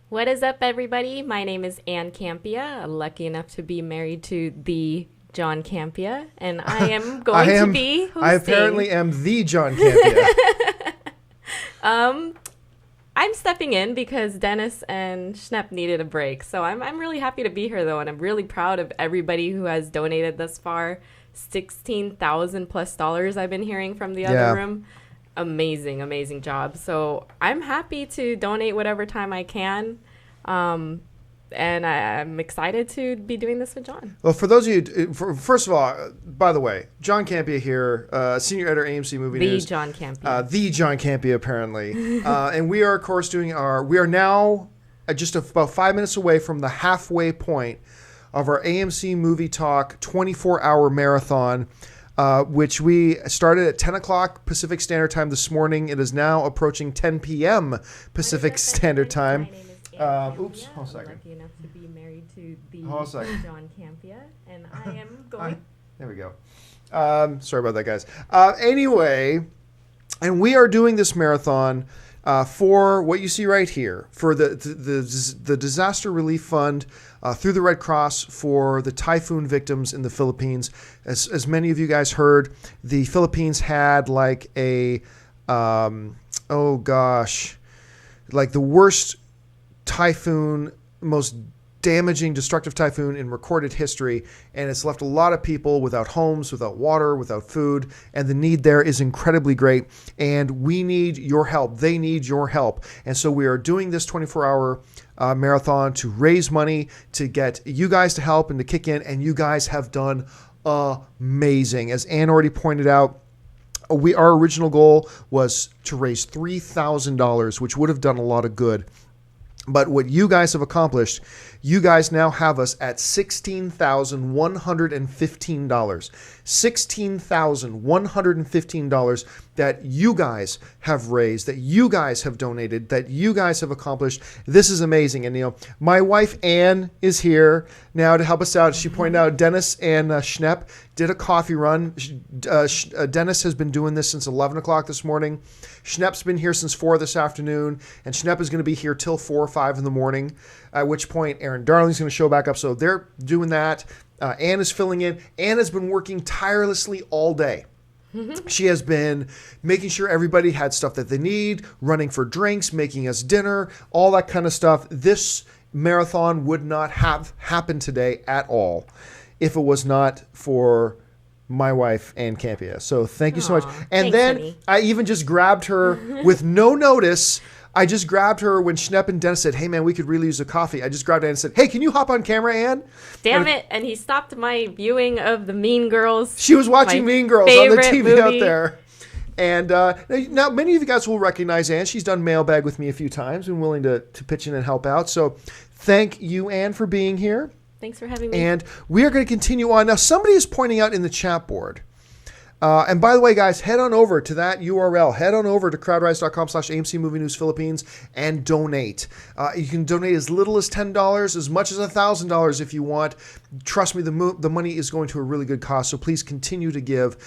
What is up, everybody? My name is Ann Campia. I'm lucky enough to be married to the John Campia, and I am going to be hosting. I apparently am the John Campia. I'm stepping in because Dennis and Schnepp needed a break. So I'm really happy to be here, though, and I'm really proud of everybody who has donated thus far. $16,000 plus I've been hearing from the other room. Amazing job. So I'm happy to donate whatever time I can. And I'm excited to be doing this with John. Well, for those of you, first of all, by the way, John Campia here, senior editor AMC Movie News. The John Campia. The John Campia, apparently. And we are, of course, we are now just about 5 minutes away from the halfway point of our AMC Movie Talk 24-hour marathon, which we started at 10 o'clock Pacific Standard Time this morning. It is now approaching 10 p.m. Pacific Standard Time. Oops, hold a second. I'm lucky enough to be married to the John Campia, and I am going. There we go. Sorry about that, guys. Anyway, and we are doing this marathon for what you see right here, for the Disaster Relief Fund through the Red Cross for the typhoon victims in the Philippines. As many of you guys heard, the Philippines had like a, like the worst typhoon, most damaging, destructive typhoon in recorded history, and it's left a lot of people without homes, without water, without food, and the need there is incredibly great, and we need your help. They need your help, and so we are doing this 24-hour marathon to raise money, to get you guys to help and to kick in, and you guys have done amazing. As Ann already pointed out, our original goal was to raise $3,000, which would have done a lot of good. But what you guys have accomplished, you guys now have us at $16,115. $16,115 that you guys have raised, that you guys have donated, that you guys have accomplished. This is amazing. And, my wife, Ann, is here now to help us out. She pointed out Dennis and Schnepp did a coffee run. Dennis has been doing this since 11 o'clock this morning. Schnepp's been here since 4 this afternoon, and Schnepp is going to be here till 4 or 5 in the morning, at which point Aaron Darling's going to show back up. So they're doing that. Ann is filling in. Ann has been working tirelessly all day. She has been making sure everybody had stuff that they need, running for drinks, making us dinner, all that kind of stuff. This marathon would not have happened today at all if it was not for my wife, Ann Campia. So thank you so much. And thanks, then honey. I even just grabbed her with no notice. I just grabbed her when Schnepp and Dennis said, hey, man, we could really use a coffee. I just grabbed Ann and said, hey, can you hop on camera, Ann? Damn it. And he stopped my viewing of the Mean Girls. She was watching Mean Girls on the TV movie out there. And now many of you guys will recognize Ann. She's done Mailbag with me a few times and willing to pitch in and help out. So thank you, Ann, for being here. Thanks for having me. And we are going to continue on. Now, somebody is pointing out in the chat board, and by the way, guys, head on over to that URL. Head on over to crowdrise.com/AMC Movie News Philippines and donate. You can donate as little as $10, as much as $1,000 if you want. Trust me, the money is going to a really good cause, so please continue to give.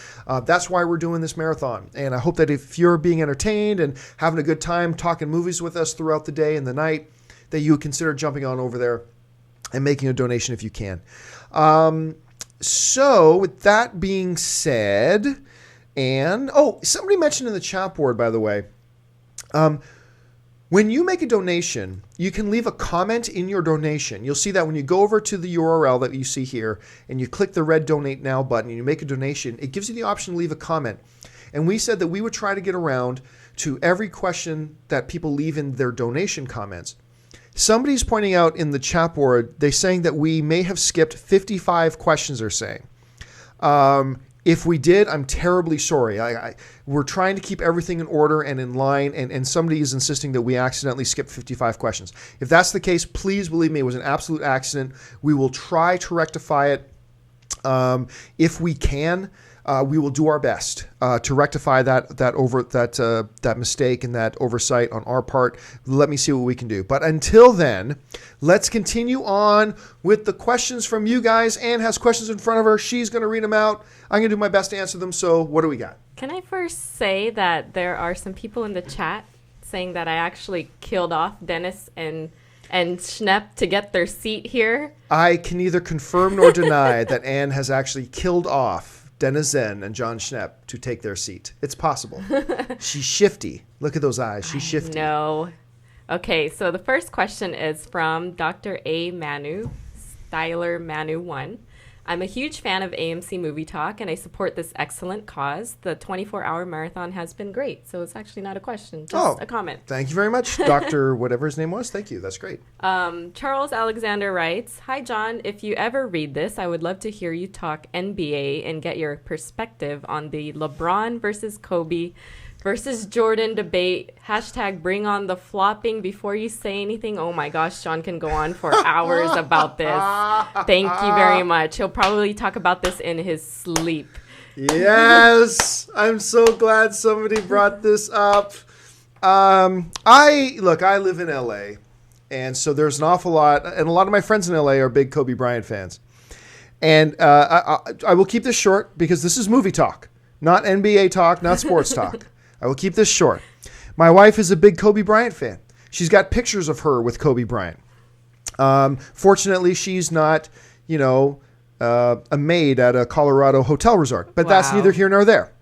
That's why we're doing this marathon. And I hope that if you're being entertained and having a good time talking movies with us throughout the day and the night, that you would consider jumping on over there and making a donation if you can. So with that being said, and somebody mentioned in the chat board, by the way, when you make a donation, you can leave a comment in your donation. You'll see that when you go over to the URL that you see here and you click the red Donate Now button and you make a donation, it gives you the option to leave a comment. And we said that we would try to get around to every question that people leave in their donation comments. Somebody's pointing out in the chat board, they're saying that we may have skipped 55 questions, they're saying. If we did, I'm terribly sorry. We're trying to keep everything in order and in line, and somebody is insisting that we accidentally skipped 55 questions. If that's the case, please believe me, it was an absolute accident. We will try to rectify it if we can. We will do our best to rectify that mistake and that oversight on our part. Let me see what we can do. But until then, let's continue on with the questions from you guys. Ann has questions in front of her. She's going to read them out. I'm going to do my best to answer them. So what do we got? Can I first say that there are some people in the chat saying that I actually killed off Dennis and and Schnepp to get their seat here. I can neither confirm nor deny that Anne has actually killed off Dennis Zen and John Schnepp to take their seat. It's possible. She's shifty. Look at those eyes. She's shifty. No. Okay, so the first question is from Dr. A. Manu, Styler Manu 1. I'm a huge fan of AMC Movie Talk, and I support this excellent cause. The 24-hour marathon has been great, so it's actually not a question, just a comment. Thank you very much, Dr. whatever his name was. Thank you. That's great. Charles Alexander writes, Hi, John. If you ever read this, I would love to hear you talk NBA and get your perspective on the LeBron versus Kobe versus Jordan debate. Hashtag bring on the flopping before you say anything. Oh my gosh, John can go on for hours about this. Thank you very much. He'll probably talk about this in his sleep. Yes, I'm so glad somebody brought this up. I live in LA, and so there's an awful lot, and a lot of my friends in LA are big Kobe Bryant fans. And I will keep this short because this is movie talk, not NBA talk, not sports talk. I will keep this short. My wife is a big Kobe Bryant fan. She's got pictures of her with Kobe Bryant. Fortunately, she's not, a maid at a Colorado hotel resort, but that's neither here nor there.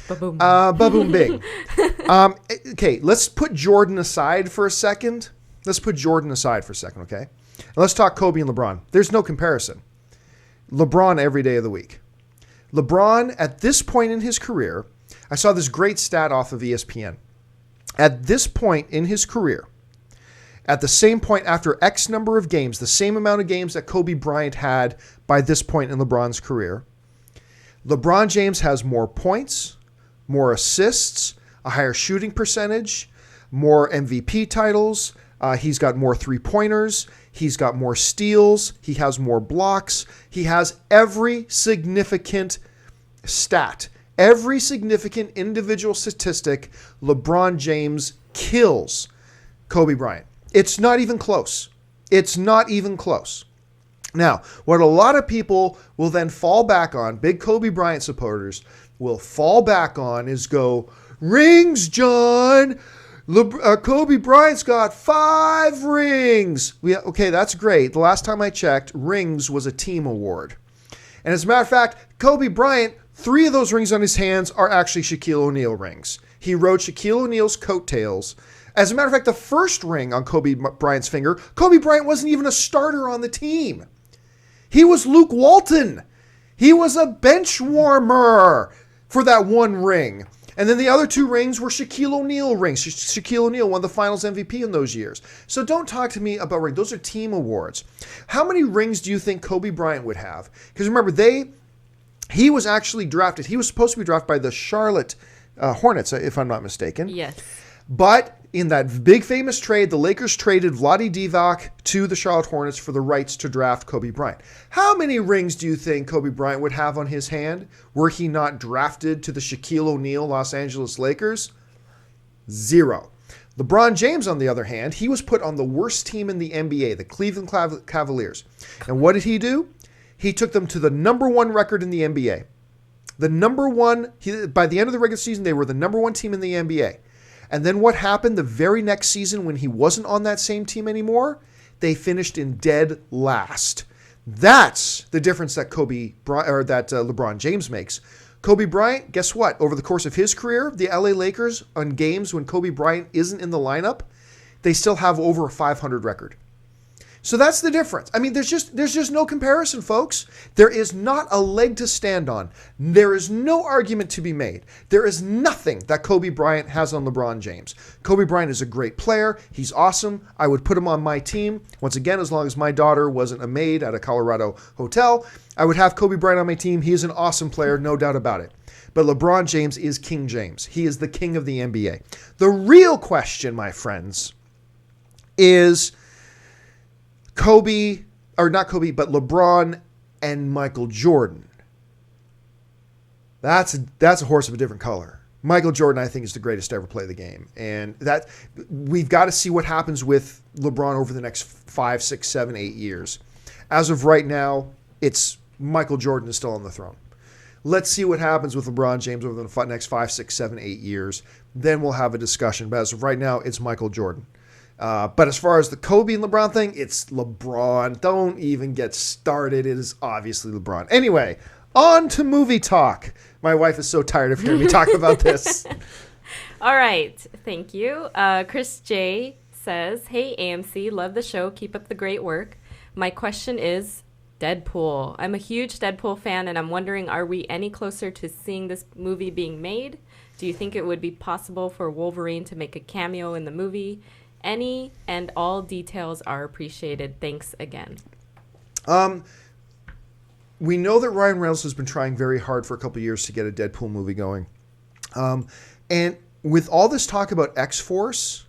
Ba-boom. Ba-boom bing. Okay, let's put Jordan aside for a second. Okay? And let's talk Kobe and LeBron. There's no comparison. LeBron every day of the week. LeBron, at this point in his career, I saw this great stat off of ESPN. At this point in his career, at the same point after X number of games, the same amount of games that Kobe Bryant had by this point in LeBron's career, LeBron James has more points, more assists, a higher shooting percentage, more MVP titles. He's got more three-pointers. He's got more steals. He has more blocks. He has every significant stat. Every significant individual statistic, LeBron James kills Kobe Bryant. It's not even close. Now, what a lot of people will then fall back on, big Kobe Bryant supporters will fall back on is go, rings, John. Kobe Bryant's got 5 rings. Okay, that's great. The last time I checked, rings was a team award. And as a matter of fact, Kobe Bryant, 3 of those rings on his hands are actually Shaquille O'Neal rings. He rode Shaquille O'Neal's coattails. As a matter of fact, the first ring on Kobe Bryant's finger, Kobe Bryant wasn't even a starter on the team. He was Luke Walton. He was a bench warmer for that one ring. And then the other 2 rings were Shaquille O'Neal rings. Shaquille O'Neal won the finals MVP in those years. So don't talk to me about rings. Those are team awards. How many rings do you think Kobe Bryant would have? Because remember, he was actually drafted. He was supposed to be drafted by the Charlotte Hornets, if I'm not mistaken. Yes. But in that big famous trade, the Lakers traded Vlade Divac to the Charlotte Hornets for the rights to draft Kobe Bryant. How many rings do you think Kobe Bryant would have on his hand were he not drafted to the Shaquille O'Neal Los Angeles Lakers? 0. LeBron James, on the other hand, he was put on the worst team in the NBA, the Cleveland Cavaliers. And what did he do? He took them to the number 1 record in the NBA. The number 1, by the end of the regular season, they were the number 1 team in the NBA. And then what happened the very next season when he wasn't on that same team anymore? They finished in dead last. That's the difference that LeBron James makes. Kobe Bryant, guess what? Over the course of his career, the LA Lakers, on games when Kobe Bryant isn't in the lineup, they still have over a 500 record. So that's the difference. I mean, there's just no comparison, folks. There is not a leg to stand on. There is no argument to be made. There is nothing that Kobe Bryant has on LeBron James. Kobe Bryant is a great player. He's awesome. I would put him on my team. Once again, as long as my daughter wasn't a maid at a Colorado hotel, I would have Kobe Bryant on my team. He is an awesome player, no doubt about it. But LeBron James is King James. He is the king of the NBA. The real question, my friends, is Kobe, or not Kobe, but LeBron and Michael Jordan. That's a horse of a different color. Michael Jordan, I think, is the greatest to ever play the game. And that we've got to see what happens with LeBron over the next 5, 6, 7, 8 years. As of right now, it's Michael Jordan is still on the throne. Let's see what happens with LeBron James over the next 5, 6, 7, 8 years. Then we'll have a discussion. But as of right now, it's Michael Jordan. But as far as the Kobe and LeBron thing, it's LeBron. Don't even get started. It is obviously LeBron. Anyway, on to movie talk. My wife is so tired of hearing me talk about this. All right. Thank you. Chris J says, hey, AMC, love the show. Keep up the great work. My question is Deadpool. I'm a huge Deadpool fan, and I'm wondering, are we any closer to seeing this movie being made? Do you think it would be possible for Wolverine to make a cameo in the movie? Any and all details are appreciated. Thanks again. We know that Ryan Reynolds has been trying very hard for a couple of years to get a Deadpool movie going. And with all this talk about X-Force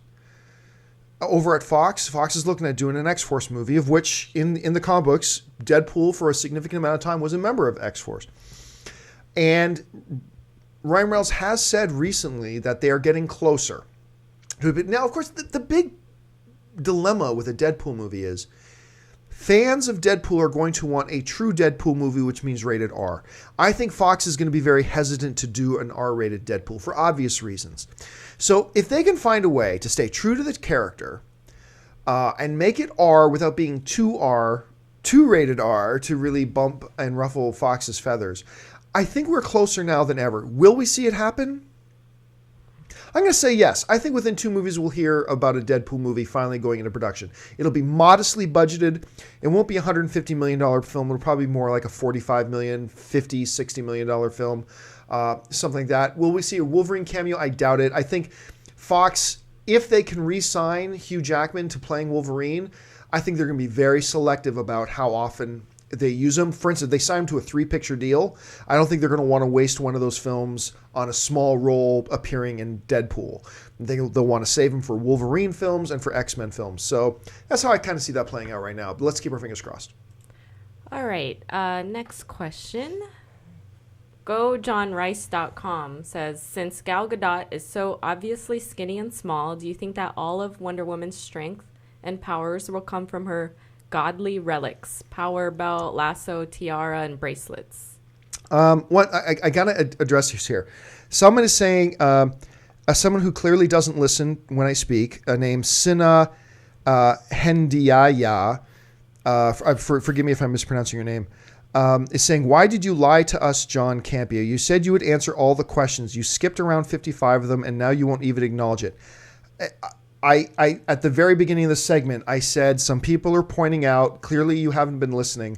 over at Fox, Fox is looking at doing an X-Force movie, of which in the comic books, Deadpool for a significant amount of time was a member of X-Force. And Ryan Reynolds has said recently that they are getting closer. Now, of course, the big dilemma with a Deadpool movie is fans of Deadpool are going to want a true Deadpool movie, which means rated R. I think Fox is going to be very hesitant to do an R-rated Deadpool for obvious reasons. So if they can find a way to stay true to the character and make it R without being too rated R to really bump and ruffle Fox's feathers, I think we're closer now than ever. Will we see it happen? I'm going to say yes. I think within 2 movies we'll hear about a Deadpool movie finally going into production. It'll be modestly budgeted. It won't be a $150 million film. It'll probably be more like a $45 million, $50, $60 million film, something like that. Will we see a Wolverine cameo? I doubt it. I think Fox, if they can re-sign Hugh Jackman to playing Wolverine, I think they're going to be very selective about how often they use him. For instance, they signed him to a 3-picture deal. I don't think they're going to want to waste one of those films on a small role appearing in Deadpool. They'll want to save him for Wolverine films and for X-Men films. So that's how I kind of see that playing out right now. But let's keep our fingers crossed. All right. Next question. GoJohnRice.com says, since Gal Gadot is so obviously skinny and small, do you think that all of Wonder Woman's strength and powers will come from her godly relics, power belt, lasso, tiara, and bracelets? What I gotta address this here. Someone is saying, someone who clearly doesn't listen when I speak, named Sina Hendiaya, forgive me if I'm mispronouncing your name, is saying, why did you lie to us, John Campia? You said you would answer all the questions. You skipped around 55 of them, and now you won't even acknowledge it. I at the very beginning of the segment, I said some people are pointing out, clearly you haven't been listening.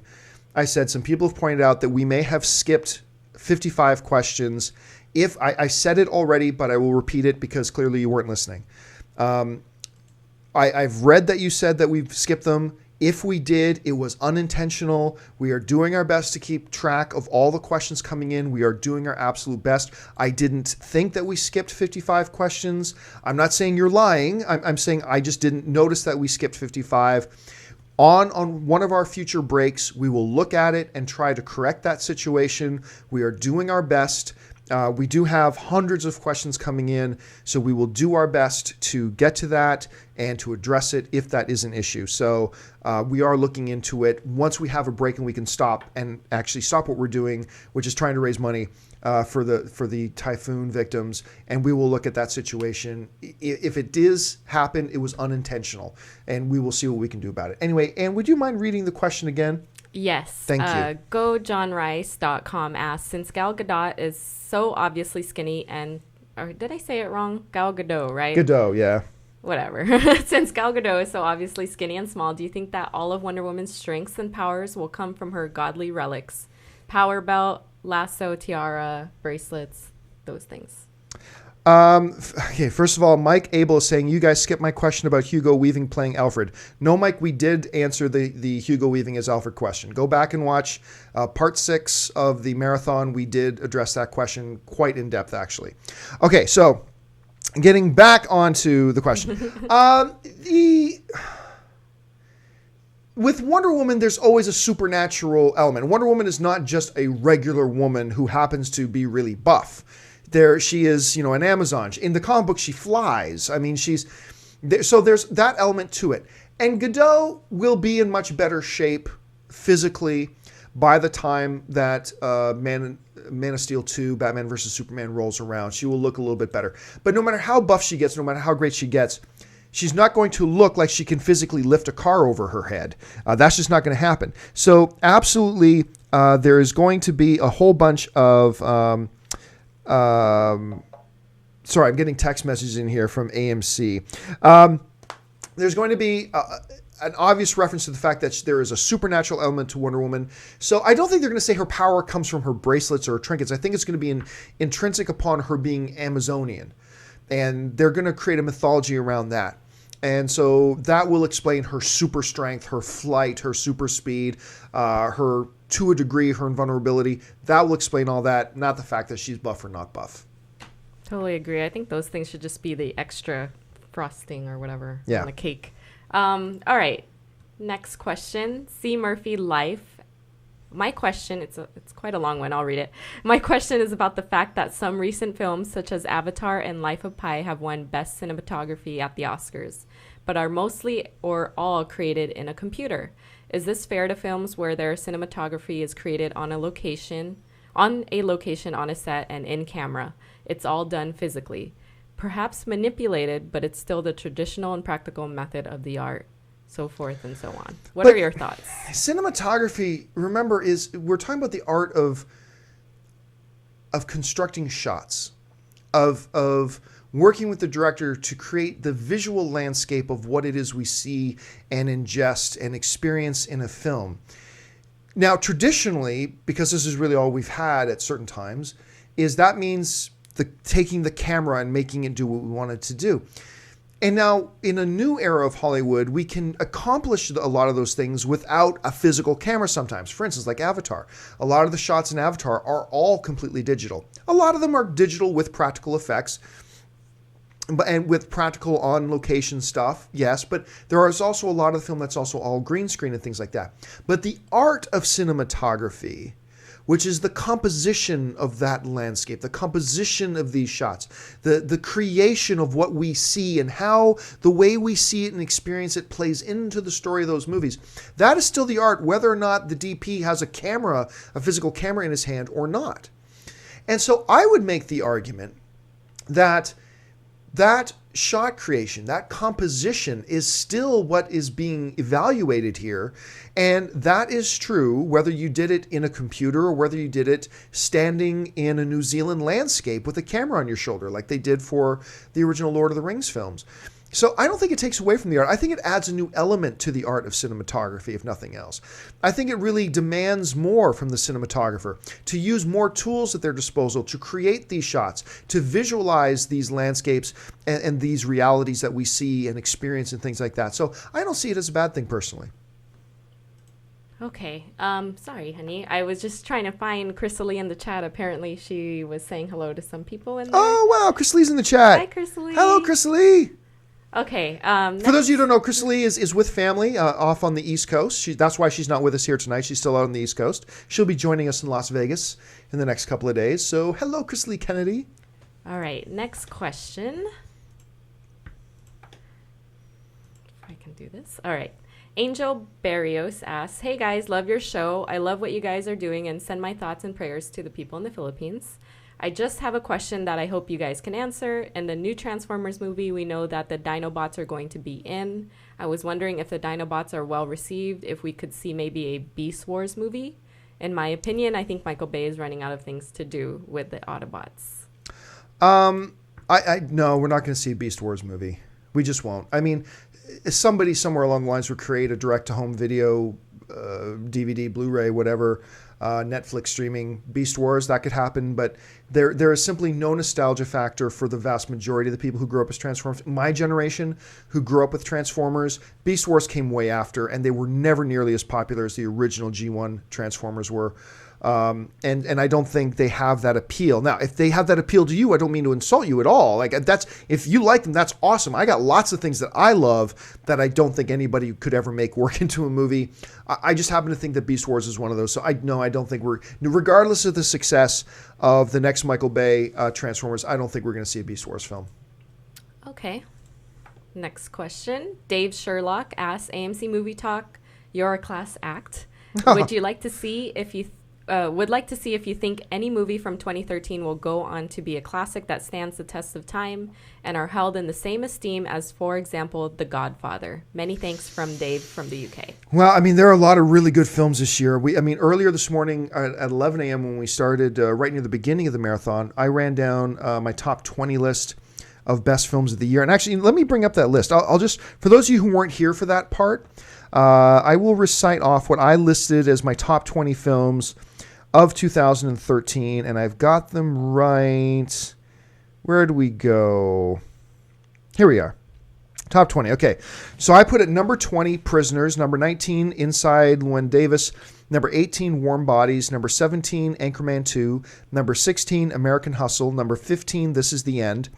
I said some people have pointed out that we may have skipped 55 questions. If I said it already, but I will repeat it because clearly you weren't listening. I've read that you said that we've skipped them. If we did, it was unintentional. We are doing our best to keep track of all the questions coming in. We are doing our absolute best. I didn't think that we skipped 55 questions. I'm not saying you're lying. I'm saying I just didn't notice that we skipped 55. On one of our future breaks, we will look at it and try to correct that situation. We are doing our best. We do have hundreds of questions coming in, so we will do our best to get to that and to address it if that is an issue. So we are looking into it. Once we have a break and we can stop and actually stop what we're doing, which is trying to raise money for the typhoon victims, and we will look at that situation. If it does happen, it was unintentional, and we will see what we can do about it. Anyway, Anne, would you mind reading the question again? Yes. Thank you. GoJohnRice.com asks, since Gal Gadot is so obviously skinny and, or did I say it wrong? Gal Gadot, right? Gadot, yeah. Whatever. Since Gal Gadot is so obviously skinny and small, do you think that all of Wonder Woman's strengths and powers will come from her godly relics? Power belt, lasso, tiara, bracelets, those things. Okay, first of all, Mike Abel is saying, you guys skipped my question about Hugo Weaving playing Alfred. No, Mike, we did answer the Hugo Weaving as Alfred question. Go back and watch part 6 of the marathon. We did address that question quite in depth, actually. Okay, so getting back onto the question. With Wonder Woman, there's always a supernatural element. Wonder Woman is not just a regular woman who happens to be really buff. She is, an Amazon. In the comic book, she flies. I mean, so there's that element to it. And Gadot will be in much better shape physically by the time that Man of Steel 2, Batman vs. Superman rolls around. She will look a little bit better. But no matter how buff she gets, no matter how great she gets, She's not going to look like she can physically lift a car over her head. That's just not going to happen. So absolutely, there is going to be a whole bunch of... sorry, I'm getting text messages in here from AMC. There's going to be an obvious reference to the fact that there is a supernatural element to Wonder Woman. So I don't think they're going to say her power comes from her bracelets or her trinkets. I think it's going to be intrinsic upon her being Amazonian. And they're going to create a mythology around that. And so that will explain her super strength, her flight, her super speed, her, to a degree, her invulnerability. That will explain all that, not the fact that she's buff or not buff. Totally agree. I think those things should just be the extra frosting or whatever on a cake. All right. Next question. C. Murphy Life. My question, it's quite a long one. I'll read it. My question is about the fact that some recent films such as Avatar and Life of Pi have won Best Cinematography at the Oscars, but are mostly or all created in a computer. Is this fair to films where their cinematography is created on a location, on a set, and in camera? It's all done physically. Perhaps manipulated, but it's still the traditional and practical method of the art, so forth and so on. What are your thoughts? Cinematography, remember, we're talking about the art of constructing shots, of working with the director to create the visual landscape of what it is we see and ingest and experience in a film. Now, traditionally, because this is really all we've had at certain times, is that means taking the camera and making it do what we want it to do. And now, in a new era of Hollywood, we can accomplish a lot of those things without a physical camera sometimes. For instance, like Avatar. A lot of the shots in Avatar are all completely digital. A lot of them are digital with practical effects, and with practical on-location stuff, yes. But there is also a lot of the film that's also all green screen and things like that. But the art of cinematography, which is the composition of that landscape, the composition of these shots, the creation of what we see and how the way we see it and experience it plays into the story of those movies. That is still the art, whether or not the DP has a physical camera in his hand or not. And so I would make the argument that shot creation, that composition is still what is being evaluated here. And that is true whether you did it in a computer or whether you did it standing in a New Zealand landscape with a camera on your shoulder like they did for the original Lord of the Rings films. So I don't think it takes away from the art. I think it adds a new element to the art of cinematography, if nothing else. I think it really demands more from the cinematographer to use more tools at their disposal to create these shots, to visualize these landscapes and these realities that we see and experience and things like that. So I don't see it as a bad thing personally. Okay. Sorry, honey. I was just trying to find Chrysalie in the chat. Apparently, she was saying hello to some people in there. Oh, wow. Chrysalie's in the chat. Hi, Chrysalie. Hello, Chrysalie. Okay. For those of you who don't know, Chrysalie is with family off on the East Coast. That's why she's not with us here tonight. She's still out on the East Coast. She'll be joining us in Las Vegas in the next couple of days. So, hello, Chrysalie Kennedy. All right. Next question. If I can do this. All right. Angel Barrios asks, "Hey guys, love your show. I love what you guys are doing and send my thoughts and prayers to the people in the Philippines. I just have a question that I hope you guys can answer. In the new Transformers movie, we know that the Dinobots are going to be in. I was wondering if the Dinobots are well received, if we could see maybe a Beast Wars movie. In my opinion, I think Michael Bay is running out of things to do with the Autobots." No, we're not going to see a Beast Wars movie. We just won't. I mean, somebody somewhere along the lines would create a direct-to-home video, DVD, Blu-ray, whatever, Netflix streaming Beast Wars. That could happen, but there is simply no nostalgia factor for the vast majority of the people who grew up as Transformers. My generation, who grew up with Transformers, Beast Wars came way after, and they were never nearly as popular as the original G1 Transformers were. And I don't think they have that appeal. Now, if they have that appeal to you, I don't mean to insult you at all. Like, if you like them, that's awesome. I got lots of things that I love that I don't think anybody could ever make work into a movie. I just happen to think that Beast Wars is one of those. So I don't think regardless of the success of the next Michael Bay Transformers, I don't think we're going to see a Beast Wars film. Okay. Next question. Dave Sherlock asks, AMC Movie Talk, you're a class act. Would you like to see if you would like to see if you think any movie from 2013 will go on to be a classic that stands the test of time and are held in the same esteem as, for example, The Godfather. Many thanks from Dave from the UK. Well, I mean, there are a lot of really good films this year. Earlier this morning at 11 a.m. when we started, right near the beginning of the marathon, I ran down my top 20 list of best films of the year. And actually, let me bring up that list. I'll just, for those of you who weren't here for that part, I will recite off what I listed as my top 20 films of 2013, and I've got them right. Where do we go? Here we are. Top 20. Okay. So I put at number 20, Prisoners. Number 19, Inside Llewyn Davis. Number 18, Warm Bodies. Number 17, Anchorman 2. Number 16, American Hustle. Number 15, This Is the End.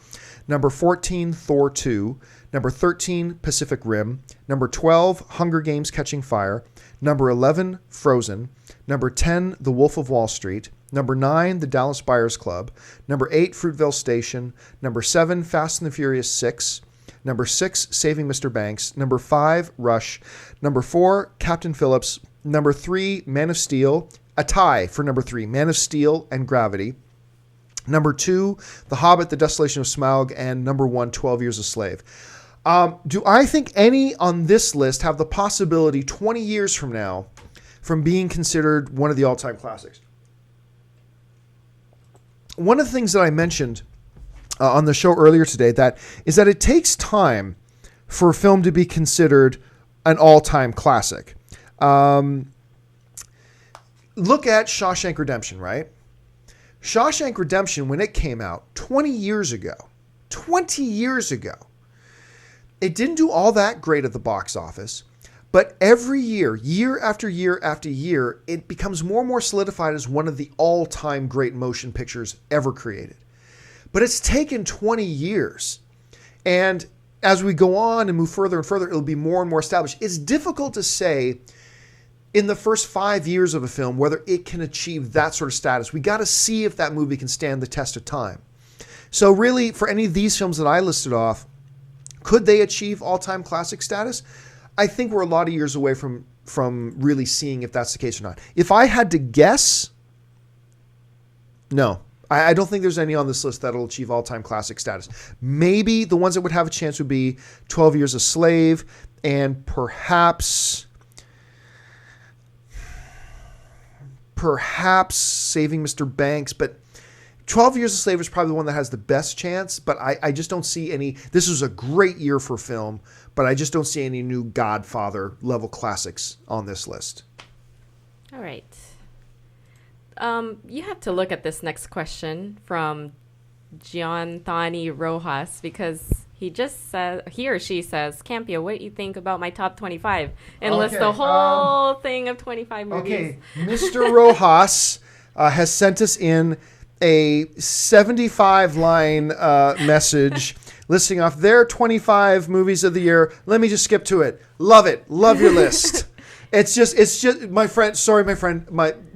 Number 14, Thor 2. Number 13, Pacific Rim. Number 12, Hunger Games Catching Fire. Number 11, Frozen. Number 10, The Wolf of Wall Street. Number 9, The Dallas Buyers Club. Number 8, Fruitvale Station. Number 7, Fast and the Furious 6. Number 6, Saving Mr. Banks. Number 5, Rush. Number 4, Captain Phillips. Number 3, Man of Steel. A tie for number 3, Man of Steel and Gravity. Number 2, The Hobbit, The Desolation of Smaug. And number 1, 12 Years a Slave. Do I think any on this list have the possibility 20 years from now from being considered one of the all-time classics? One of the things that I mentioned on the show earlier today is that it takes time for a film to be considered an all-time classic. Look at Shawshank Redemption, right? Shawshank Redemption, when it came out 20 years ago, it didn't do all that great at the box office, but every year, year after year after year, it becomes more and more solidified as one of the all-time great motion pictures ever created. But it's taken 20 years. And as we go on and move further and further, it'll be more and more established. It's difficult to say in the first 5 years of a film whether it can achieve that sort of status. We got to see if that movie can stand the test of time. So really, for any of these films that I listed off, could they achieve all-time classic status? I think we're a lot of years away from really seeing if that's the case or not. If I had to guess, no. I don't think there's any on this list that'll achieve all-time classic status. Maybe the ones that would have a chance would be 12 Years a Slave and perhaps Saving Mr. Banks, but 12 Years a Slave is probably the one that has the best chance, but I just don't see any. This was a great year for film, but I just don't see any new Godfather level classics on this list. All right. You have to look at this next question from Gianthani Rojas because he or she says, Campia, what do you think about my top 25? And lists the whole thing of 25 movies. Okay, Mr. Rojas has sent us in a 75-line message listing off their 25 movies of the year. Let me just skip to it. Love it. Love your list. It's just my friend. Sorry, my friend.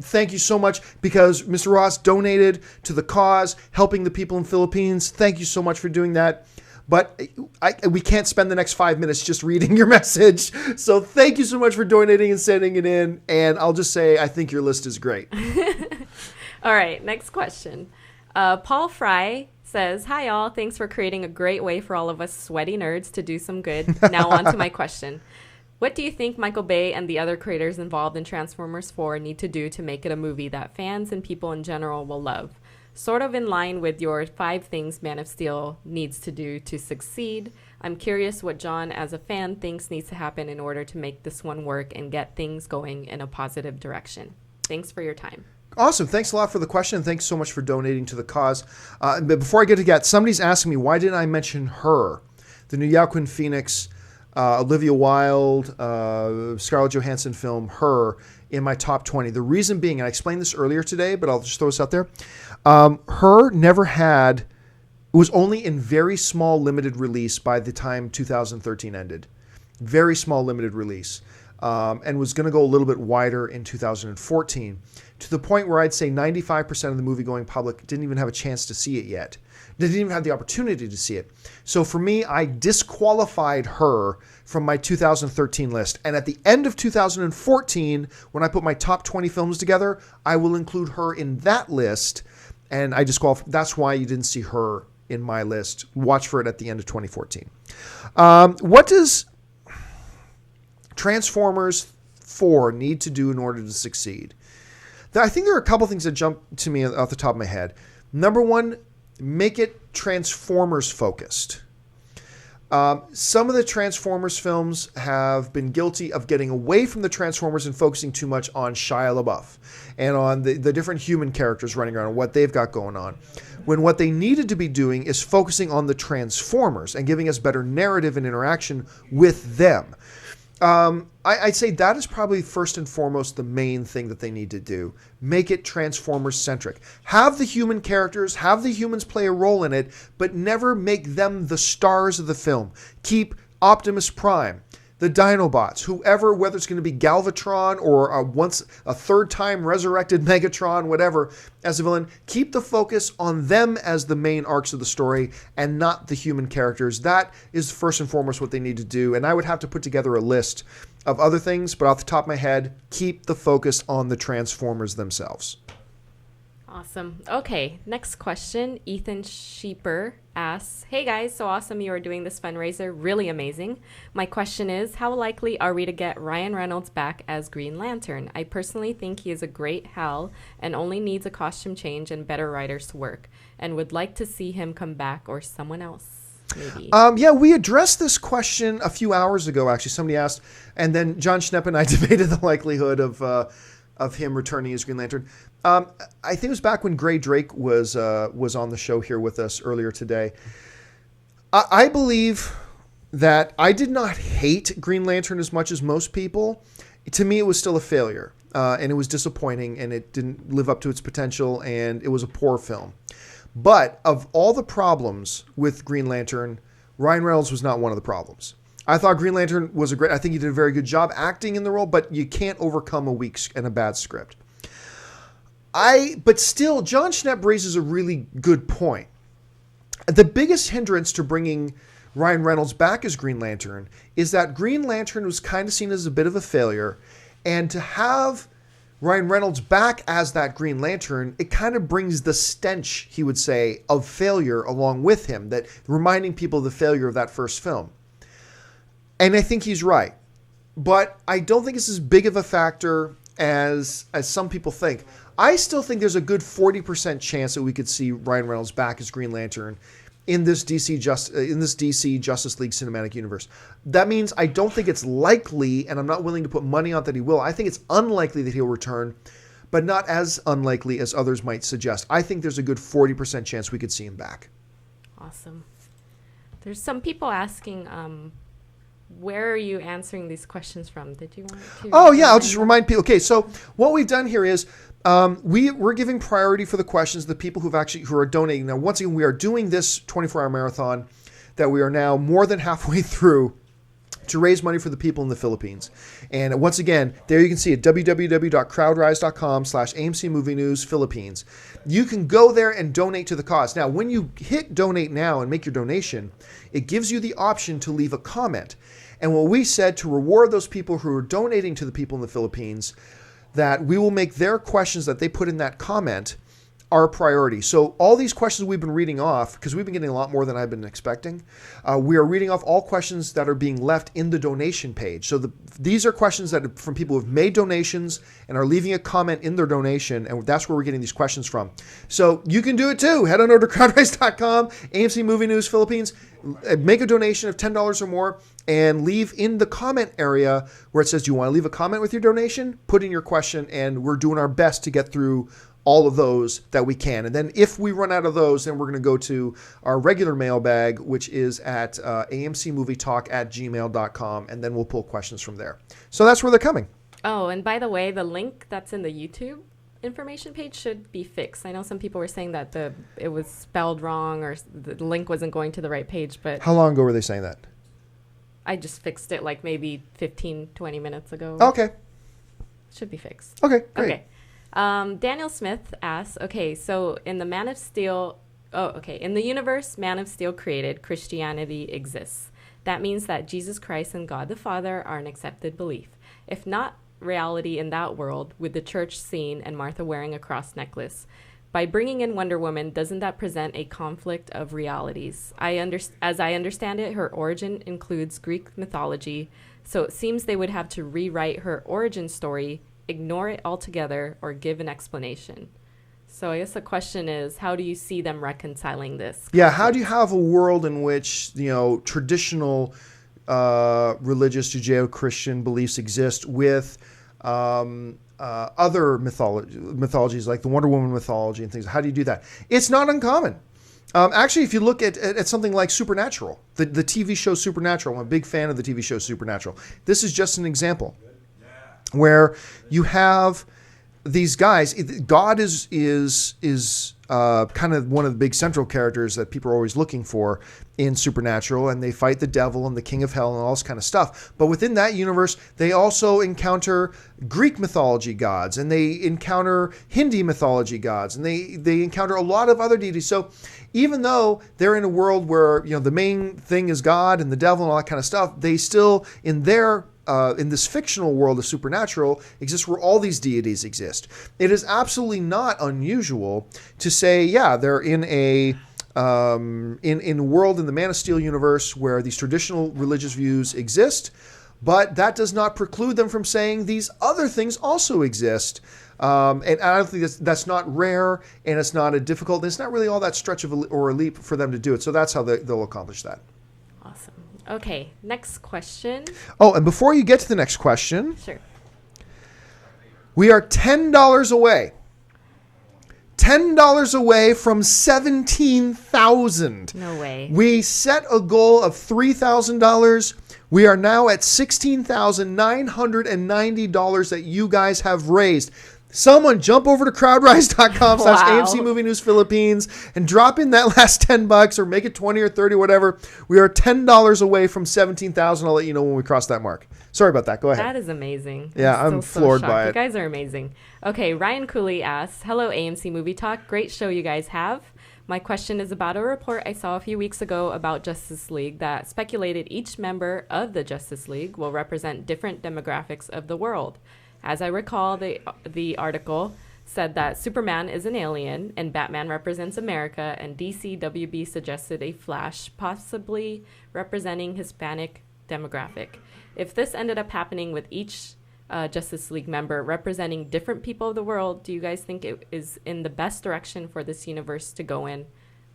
Thank you so much because Mr. Ross donated to the cause, helping the people in Philippines. Thank you so much for doing that. But we can't spend the next 5 minutes just reading your message. So thank you so much for donating and sending it in. And I'll just say I think your list is great. All right, next question. Paul Fry says, hi, all. Thanks for creating a great way for all of us sweaty nerds to do some good. Now on to my question. What do you think Michael Bay and the other creators involved in Transformers 4 need to do to make it a movie that fans and people in general will love? Sort of in line with your 5 things Man of Steel needs to do to succeed. I'm curious what John, as a fan, thinks needs to happen in order to make this one work and get things going in a positive direction. Thanks for your time. Awesome. Thanks a lot for the question. Thanks so much for donating to the cause. But before I get to that, somebody's asking me, why didn't I mention Her? The new Joaquin Phoenix, Olivia Wilde, Scarlett Johansson film, Her, in my top 20. The reason being, and I explained this earlier today, but I'll just throw this out there. Her never had, it was only in very small limited release by the time 2013 ended. Very small limited release. And was going to go a little bit wider in 2014, to the point where I'd say 95% of the movie-going public didn't even have a chance to see it yet. They didn't even have the opportunity to see it. So for me, I disqualified her from my 2013 list. And at the end of 2014, when I put my top 20 films together, I will include her in that list. And I disqualified. That's why you didn't see her in my list. Watch for it at the end of 2014. What does Transformers 4 need to do in order to succeed? I think there are a couple things that jump to me off the top of my head. Number one, make it Transformers focused. Some of the Transformers films have been guilty of getting away from the Transformers and focusing too much on Shia LaBeouf and on the different human characters running around and what they've got going on. When what they needed to be doing is focusing on the Transformers and giving us better narrative and interaction with them. I'd say that is probably first and foremost the main thing that they need to do. Make it Transformers-centric. Have the human characters, have the humans play a role in it, but never make them the stars of the film. Keep Optimus Prime, the Dinobots, whoever, whether it's going to be Galvatron or once a third time resurrected Megatron, whatever, as a villain, keep the focus on them as the main arcs of the story and not the human characters. That is first and foremost what they need to do. And I would have to put together a list of other things, but off the top of my head, keep the focus on the Transformers themselves. Awesome. Okay, next question. Ethan Sheeper asks, hey guys, so awesome you are doing this fundraiser. Really amazing. My question is, how likely are we to get Ryan Reynolds back as Green Lantern? I personally think he is a great Hal and only needs a costume change and better writers to work, and would like to see him come back or someone else. Maybe. Yeah, we addressed this question a few hours ago, actually. Somebody asked, and then John Schnepp and I debated the likelihood of him returning as Green Lantern. I think it was back when Gray Drake was on the show here with us earlier today. I believe that I did not hate Green Lantern as much as most people. To me, it was still a failure, and it was disappointing, and it didn't live up to its potential, and it was a poor film. But of all the problems with Green Lantern, Ryan Reynolds was not one of the problems. I thought Green Lantern was I think he did a very good job acting in the role, but you can't overcome a weak and a bad script. But still, John Schnepp raises a really good point. The biggest hindrance to bringing Ryan Reynolds back as Green Lantern is that Green Lantern was kind of seen as a bit of a failure, and to have Ryan Reynolds back as that Green Lantern, it kind of brings the stench, he would say, of failure along with him, that reminding people of the failure of that first film. And I think he's right. But I don't think it's as big of a factor as some people think. I still think there's a good 40% chance that we could see Ryan Reynolds back as Green Lantern in this DC Justice League cinematic universe. That means I don't think it's likely, and I'm not willing to put money on that he will. I think it's unlikely that he'll return, but not as unlikely as others might suggest. I think there's a good 40% chance we could see him back. Awesome. There's some people asking, where are you answering these questions from? Did you want to? Oh, yeah, I'll just remind people. Okay, so what we've done here is we're giving priority for the questions to the people who are donating. Now, once again, we are doing this 24-hour marathon that we are now more than halfway through to raise money for the people in the Philippines. And once again, there you can see it, www.crowdrise.com/AMC Movie News Philippines. You can go there and donate to the cause. Now, when you hit donate now and make your donation, it gives you the option to leave a comment. And what we said to reward those people who are donating to the people in the Philippines, that we will make their questions that they put in that comment our priority. So all these questions we've been reading off, because we've been getting a lot more than I've been expecting, we are reading off all questions that are being left in the donation page. So these are questions that from people who have made donations and are leaving a comment in their donation, and that's where we're getting these questions from. So you can do it too. Head on over to crowdrise.com, AMC Movie News Philippines, make a donation of $10 or more, and leave in the comment area where it says, do you want to leave a comment with your donation? Put in your question, and we're doing our best to get through all of those that we can. And then if we run out of those, then we're going to go to our regular mailbag, which is at amcmovietalk@gmail.com, and then we'll pull questions from there. So that's where they're coming. Oh, and by the way, the link that's in the YouTube information page should be fixed. I know some people were saying that it was spelled wrong or the link wasn't going to the right page, but... How long ago were they saying that? I just fixed it like maybe 15, 20 minutes ago. Okay. Should be fixed. Okay, great. Okay. Daniel Smith asks, okay, so in the Man of Steel, Oh, okay. In the universe Man of Steel created, Christianity exists. That means that Jesus Christ and God the Father are an accepted belief. If not reality in that world, with the church scene and Martha wearing a cross necklace, by bringing in Wonder Woman, doesn't that present a conflict of realities? As I understand it, her origin includes Greek mythology, so it seems they would have to rewrite her origin story, ignore it altogether, or give an explanation. So I guess the question is, how do you see them reconciling this? Yeah, how do you have a world in which, traditional religious Judeo-Christian beliefs exist with other mythologies like the Wonder Woman mythology and things? How do you do that? It's not uncommon. Actually, if you look at something like Supernatural, the TV show Supernatural, I'm a big fan of the TV show Supernatural. This is just an example where you have these guys. God is kind of one of the big central characters that people are always looking for in Supernatural, and they fight the devil and the king of hell and all this kind of stuff. But within that universe, they also encounter Greek mythology gods, and they encounter Hindi mythology gods, and they encounter a lot of other deities. So even though they're in a world where the main thing is God and the devil and all that kind of stuff, they still in this fictional world of Supernatural exist where all these deities exist. It is absolutely not unusual to say, yeah, they're in a world in the Man of Steel universe where these traditional religious views exist, but that does not preclude them from saying these other things also exist. And I don't think that's not rare, and it's not a difficult, it's not really all that stretch or a leap for them to do it. So that's how they'll accomplish that. Awesome. Okay, next question. Oh, and before you get to the next question, sure, we are $10 away. $10 away from 17,000. No way. We set a goal of $3,000. We are now at $16,990 that you guys have raised. Someone jump over to crowdrise.com/AMC Movie News Philippines and drop in that last $10 or make it 20 or 30, whatever. We are $10 away from 17,000. I'll let you know when we cross that mark. Sorry about that. Go ahead. That is amazing. Yeah, I'm floored by it. You guys are amazing. Okay, Ryan Cooley asks, hello, AMC Movie Talk. Great show you guys have. My question is about a report I saw a few weeks ago about Justice League that speculated each member of the Justice League will represent different demographics of the world. As I recall, the article said that Superman is an alien and Batman represents America, and DC WB suggested a Flash possibly representing Hispanic demographic. If this ended up happening with each Justice League member representing different people of the world, do you guys think it is in the best direction for this universe to go in?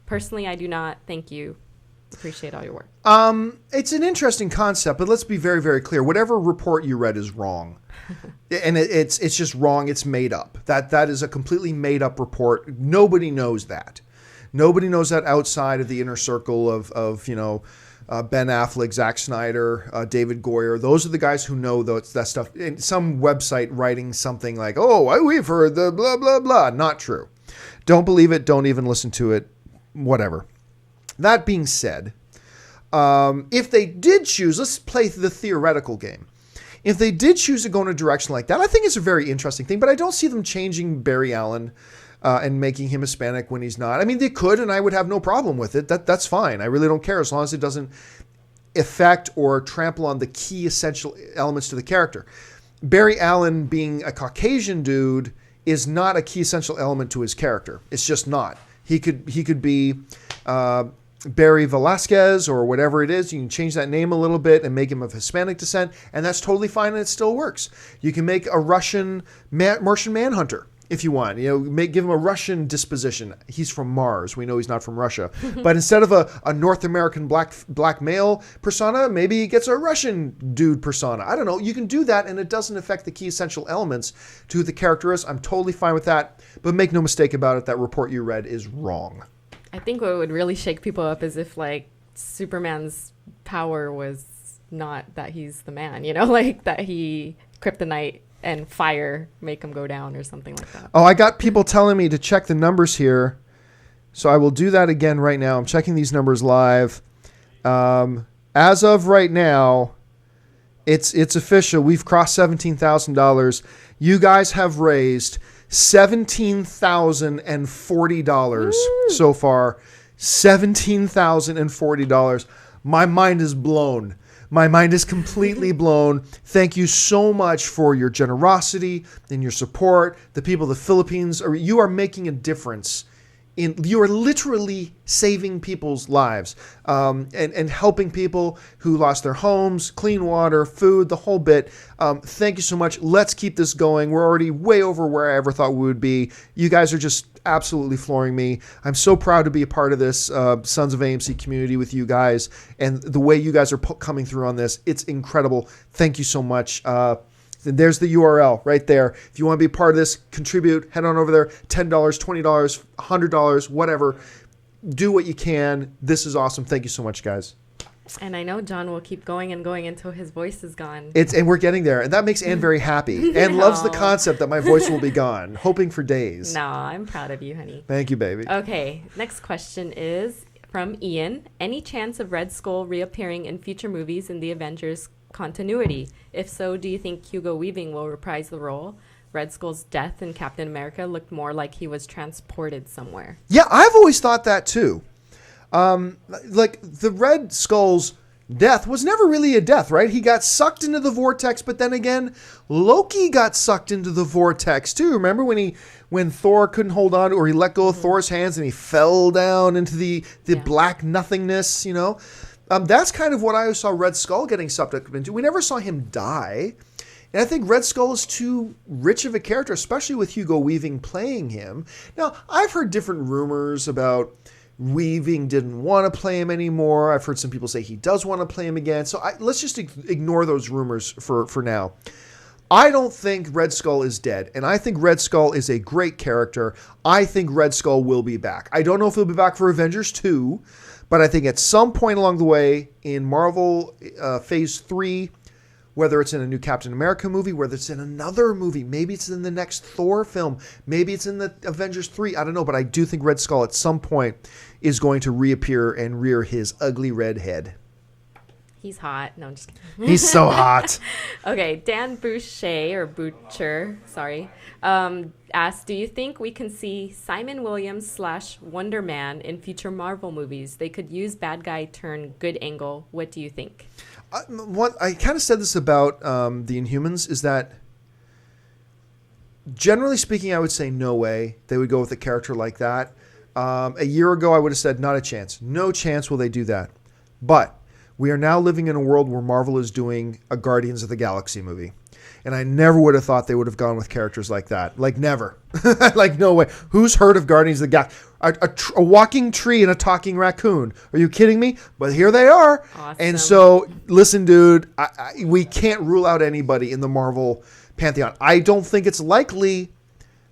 Personally, I do not. Thank you. Appreciate all your work. It's an interesting concept, but let's be very, very clear. Whatever report you read is wrong. And it's just wrong. It's made up. That is a completely made up report. Nobody knows that. Nobody knows that outside of the inner circle of Ben Affleck, Zack Snyder, David Goyer. Those are the guys who know that stuff. And some website writing something like, oh, we've heard the blah, blah, blah. Not true. Don't believe it. Don't even listen to it. Whatever. That being said, if they did choose, let's play the theoretical game. If they did choose to go in a direction like that, I think it's a very interesting thing, but I don't see them changing Barry Allen and making him Hispanic when he's not. I mean, they could, and I would have no problem with it. That's fine. I really don't care as long as it doesn't affect or trample on the key essential elements to the character. Barry Allen being a Caucasian dude is not a key essential element to his character. It's just not. He could be Barry Velasquez or whatever it is. You can change that name a little bit and make him of Hispanic descent, and that's totally fine, and it still works. You can make a Russian Martian Manhunter if you want. Give him a Russian disposition. He's from Mars. We know he's not from Russia. But instead of a North American black male persona, maybe he gets a Russian dude persona. I don't know. You can do that, and it doesn't affect the key essential elements to who the character is. I'm totally fine with that. But make no mistake about it, that report you read is wrong. I think what would really shake people up is if, Superman's power was not that he's the man, like that he kryptonite and fire make him go down or something like that. Oh, I got people telling me to check the numbers here. So I will do that again right now. I'm checking these numbers live. As of right now, it's official. We've crossed $17,000. You guys have raised $17,040 so far. $17,040. My mind is blown. My mind is completely blown. Thank you so much for your generosity and your support. The people of the Philippines, you are making a difference. You are literally saving people's lives and helping people who lost their homes, clean water, food, the whole bit. Thank you so much. Let's keep this going. We're already way over where I ever thought we would be. You guys are just absolutely flooring me. I'm so proud to be a part of this Sons of AMC community with you guys, and the way you guys are coming through on this. It's incredible. Thank you so much. There's the URL right there. If you want to be a part of this, contribute, head on over there. $10, $20, $100, whatever. Do what you can. This is awesome. Thank you so much, guys. And I know John will keep going and going until his voice is gone. And we're getting there. And that makes Anne very happy. Anne loves the concept that my voice will be gone, hoping for days. No, I'm proud of you, honey. Thank you, baby. Okay, next question is from Ian. Any chance of Red Skull reappearing in future movies in the Avengers continuity? If so, do you think Hugo Weaving will reprise the role? Red Skull's death in Captain America looked more like he was transported somewhere. Yeah, I've always thought that too. Like the Red Skull's death was never really a death, right? He got sucked into the vortex, but then again, Loki got sucked into the vortex too. Remember when Thor couldn't hold on, or he let go of Thor's hands and he fell down into the black nothingness, you know? That's kind of what I saw Red Skull getting sucked up into. We never saw him die. And I think Red Skull is too rich of a character, especially with Hugo Weaving playing him. Now, I've heard different rumors about Weaving didn't want to play him anymore. I've heard some people say he does want to play him again. So let's just ignore those rumors for now. I don't think Red Skull is dead, and I think Red Skull is a great character. I think Red Skull will be back. I don't know if he'll be back for Avengers 2, but I think at some point along the way in Marvel Phase 3, whether it's in a new Captain America movie, whether it's in another movie, maybe it's in the next Thor film, maybe it's in the Avengers 3, I don't know, but I do think Red Skull at some point is going to reappear and rear his ugly red head. He's hot. No, I'm just kidding. He's so hot. Okay, Dan Butcher, asked, do you think we can see Simon Williams / Wonder Man in future Marvel movies? They could use bad guy turn good angle. What do you think? What I kind of said this about the Inhumans is that, generally speaking, I would say no way they would go with a character like that. A year ago, I would have said not a chance. No chance will they do that. But we are now living in a world where Marvel is doing a Guardians of the Galaxy movie. And I never would have thought they would have gone with characters like that. Like, never. Like, no way. Who's heard of Guardians of the Galaxy? A walking tree and a talking raccoon. Are you kidding me? But here they are. Awesome. And so, listen, dude, we can't rule out anybody in the Marvel pantheon. I don't think it's likely,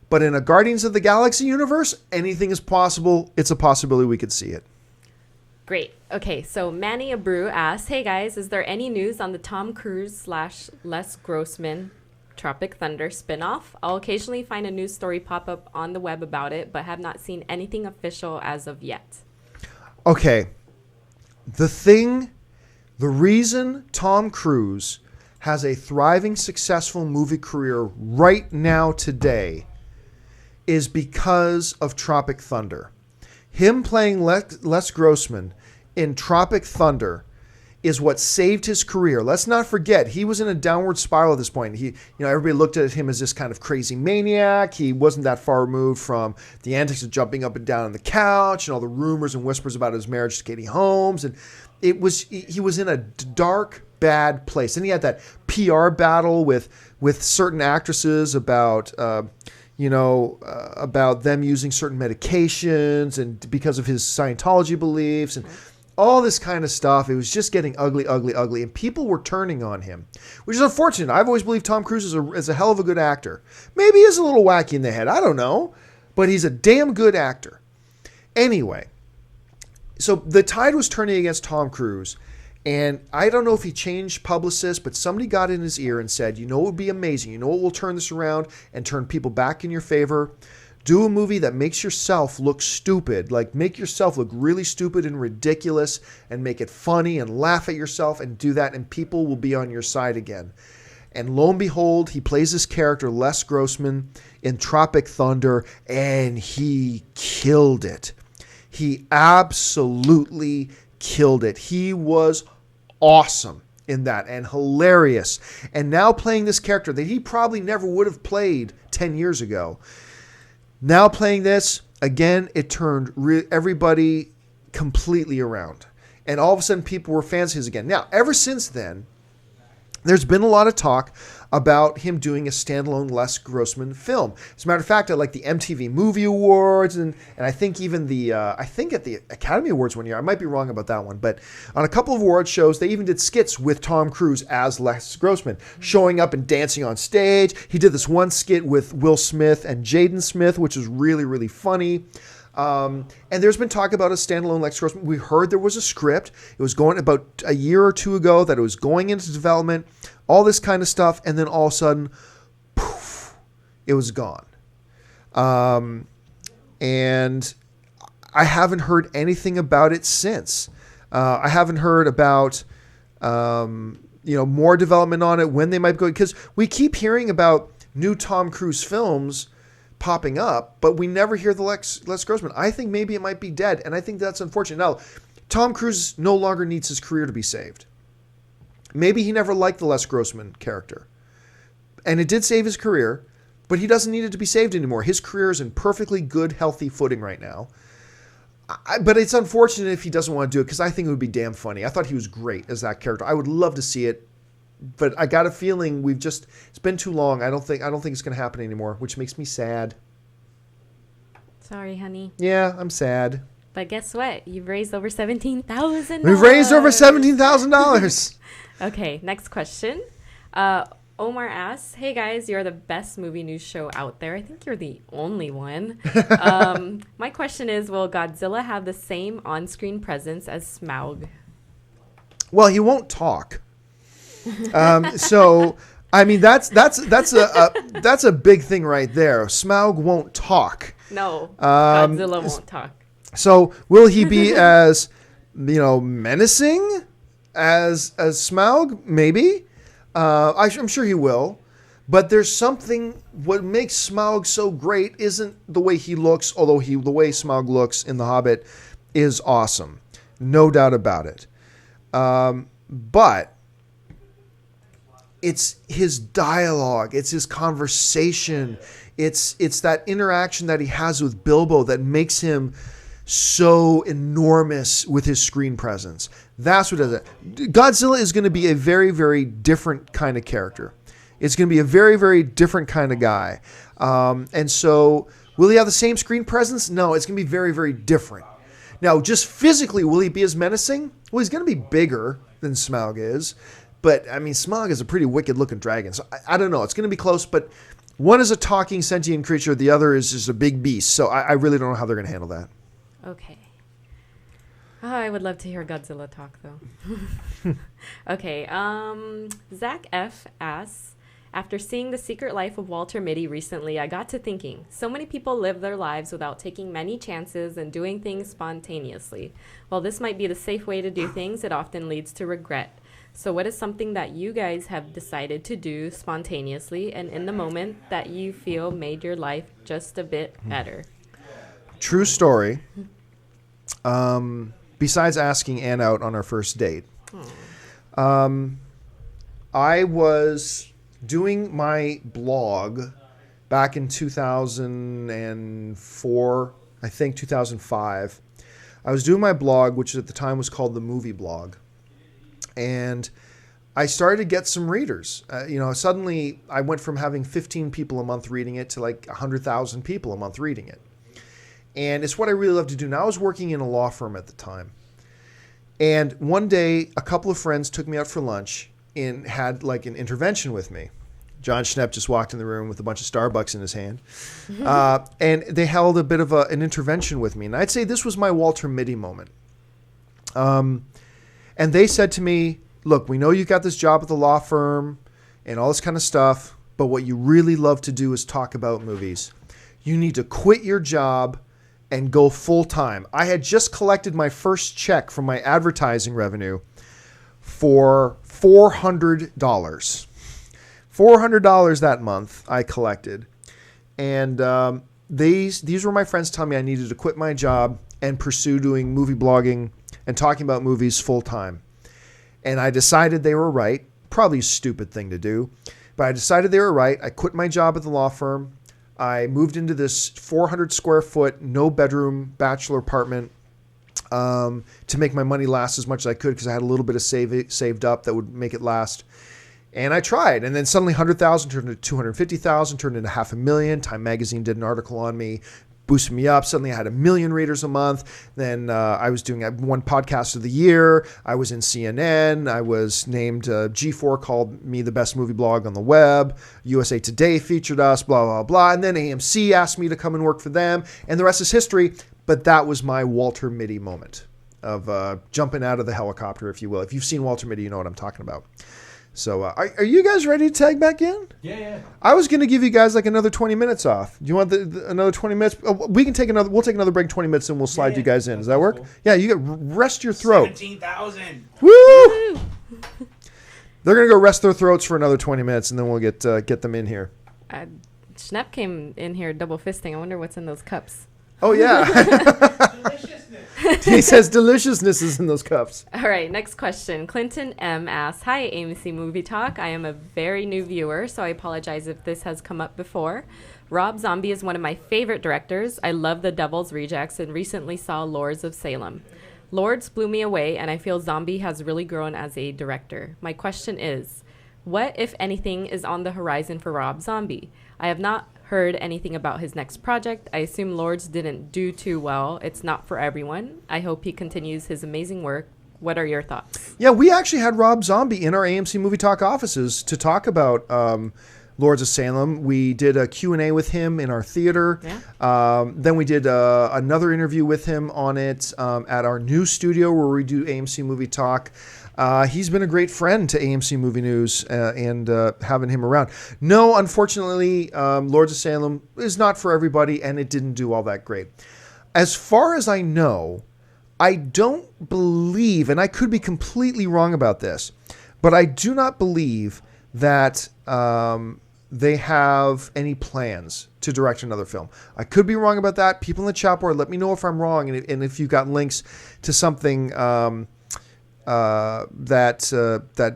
but in a Guardians of the Galaxy universe, anything is possible. It's a possibility we could see it. Great. Okay, so Manny Abreu asks, hey guys, is there any news on the Tom Cruise / Les Grossman Tropic Thunder spinoff? I'll occasionally find a news story pop up on the web about it, but have not seen anything official as of yet. Okay. The reason Tom Cruise has a thriving, successful movie career right now today is because of Tropic Thunder. Him playing Les Grossman in Tropic Thunder is what saved his career. Let's not forget, he was in a downward spiral at this point. Everybody looked at him as this kind of crazy maniac. He wasn't that far removed from the antics of jumping up and down on the couch and all the rumors and whispers about his marriage to Katie Holmes. And he was in a dark, bad place. And he had that PR battle with certain actresses about about them using certain medications and because of his Scientology beliefs and all this kind of stuff. It was just getting ugly, ugly, ugly. And people were turning on him, which is unfortunate. I've always believed Tom Cruise is a hell of a good actor. Maybe he is a little wacky in the head. I don't know. But he's a damn good actor. Anyway, so the tide was turning against Tom Cruise. And I don't know if he changed publicists, but somebody got in his ear and said, what would be amazing? You know what will turn this around and turn people back in your favor? Do a movie that makes yourself look stupid. Like, make yourself look really stupid and ridiculous and make it funny and laugh at yourself and do that, and people will be on your side again. And lo and behold, he plays this character, Les Grossman, in Tropic Thunder, and he killed it. He absolutely killed it. He was awesome in that and hilarious. And now playing this character that he probably never would have played 10 years ago. Now playing this, again, it turned everybody completely around. And all of a sudden, people were fans of his again. Now, ever since then, there's been a lot of talk about him doing a standalone Les Grossman film. As a matter of fact, at like the MTV Movie Awards and I think even I think at the Academy Awards one year, I might be wrong about that one, but on a couple of award shows, they even did skits with Tom Cruise as Les Grossman, showing up and dancing on stage. He did this one skit with Will Smith and Jaden Smith, which was really, really funny. And there's been talk about a standalone Les Grossman. We heard there was a script. It was going about a year or two ago that it was going into development, all this kind of stuff. And then all of a sudden, poof, it was gone. And I haven't heard anything about it since. I haven't heard about, more development on it, when they might go, because we keep hearing about new Tom Cruise films popping up, but we never hear the Les Grossman. I think maybe it might be dead, and I think that's unfortunate. Now, Tom Cruise no longer needs his career to be saved. Maybe he never liked the Les Grossman character, and it did save his career, but he doesn't need it to be saved anymore. His career is in perfectly good, healthy footing right now. But it's unfortunate if he doesn't want to do it, because I think it would be damn funny. I thought he was great as that character. I would love to see it. But I got a feeling it's been too long. I don't think it's going to happen anymore, which makes me sad. Sorry, honey. Yeah, I'm sad. But guess what? You've raised over $17,000. We've raised over $17,000. Okay, next question. Omar asks, hey guys, you're the best movie news show out there. I think you're the only one. My question is, will Godzilla have the same on-screen presence as Smaug? Well, he won't talk. So, I mean, that's a big thing right there. Smaug won't talk. No, Godzilla won't talk. So, will he be as, menacing as Smaug? Maybe. I'm sure he will. But there's something. What makes Smaug so great isn't the way he looks, although the way Smaug looks in The Hobbit is awesome, no doubt about it. But it's his dialogue, it's his conversation, it's that interaction that he has with Bilbo that makes him so enormous with his screen presence. That's what does it. Godzilla is going to be a very, very different kind of character. It's going to be a very, very different kind of guy. And so, will he have the same screen presence? No, it's going to be very, very different. Now, just physically, will he be as menacing? Well, he's going to be bigger than Smaug is. But, I mean, Smaug is a pretty wicked-looking dragon. So, I don't know. It's going to be close. But one is a talking sentient creature. The other is just a big beast. So, I really don't know how they're going to handle that. Okay. Oh, I would love to hear Godzilla talk, though. Okay. Zach F. asks, after seeing The Secret Life of Walter Mitty recently, I got to thinking, so many people live their lives without taking many chances and doing things spontaneously. While this might be the safe way to do things, it often leads to regret. So what is something that you guys have decided to do spontaneously and in the moment that you feel made your life just a bit better? True story. Besides asking Ann out on our first date, I was doing my blog back in 2004, I think 2005. I was doing my blog, which at the time was called the Movie Blog. And I started to get some readers. Suddenly I went from having 15 people a month reading it to like 100,000 people a month reading it. And it's what I really love to do. Now, I was working in a law firm at the time. And one day, a couple of friends took me out for lunch and had like an intervention with me. John Schnepp just walked in the room with a bunch of Starbucks in his hand. And they held a bit of an intervention with me. And I'd say this was my Walter Mitty moment. And they said to me, look, we know you got this job at the law firm and all this kind of stuff, but what you really love to do is talk about movies. You need to quit your job and go full time. I had just collected my first check from my advertising revenue for $400. $400 that month I collected. And these were my friends telling me I needed to quit my job and pursue doing movie blogging and talking about movies full time. And I decided they were right. Probably a stupid thing to do, but I decided they were right. I quit my job at the law firm. I moved into this 400 square foot, no bedroom bachelor apartment to make my money last as much as I could because I had a little bit of saved up that would make it last. And I tried. And then suddenly 100,000 turned into 250,000, turned into 500,000. Time Magazine did an article on me, boosted me up. Suddenly I had 1 million readers a month. Then I was doing one podcast of the year. I was in CNN. I was named G4 called me the best movie blog on the web. USA Today featured us, blah, blah, blah. And then AMC asked me to come and work for them. And the rest is history. But that was my Walter Mitty moment of jumping out of the helicopter, if you will. If you've seen Walter Mitty, you know what I'm talking about. So are you guys ready to tag back in? Yeah. I was going to give you guys like another 20 minutes off. Do you want another 20 minutes? We can take another. We'll take another break, 20 minutes, and we'll slide you guys in. Does that work? Cool. Yeah, you get rest your throat. 17,000. Woo! They're going to go rest their throats for another 20 minutes, and then we'll get them in here. Schnepp came in here double fisting. I wonder what's in those cups. Oh, yeah. He says deliciousness is in those cups. All right, next question. Clinton M. asks, hi, AMC Movie Talk. I am a very new viewer, so I apologize if this has come up before. Rob Zombie is one of my favorite directors. I love The Devil's Rejects and recently saw Lords of Salem. Lords blew me away, and I feel Zombie has really grown as a director. My question is, what, if anything, is on the horizon for Rob Zombie? I have not heard anything about his next project. I assume Lords didn't do too well. It's not for everyone. I hope he continues his amazing work. What are your thoughts? Yeah, we actually had Rob Zombie in our AMC Movie Talk offices to talk about Lords of Salem. We did a Q&A with him in our theater. Yeah. Then we did another interview with him on it at our new studio where we do AMC Movie Talk. He's been a great friend to AMC Movie News and having him around. No, unfortunately, Lords of Salem is not for everybody, and it didn't do all that great. As far as I know, I don't believe, and I could be completely wrong about this, but I do not believe that they have any plans to direct another film. I could be wrong about that. People in the chat board, let me know if I'm wrong, and if you've got links to something that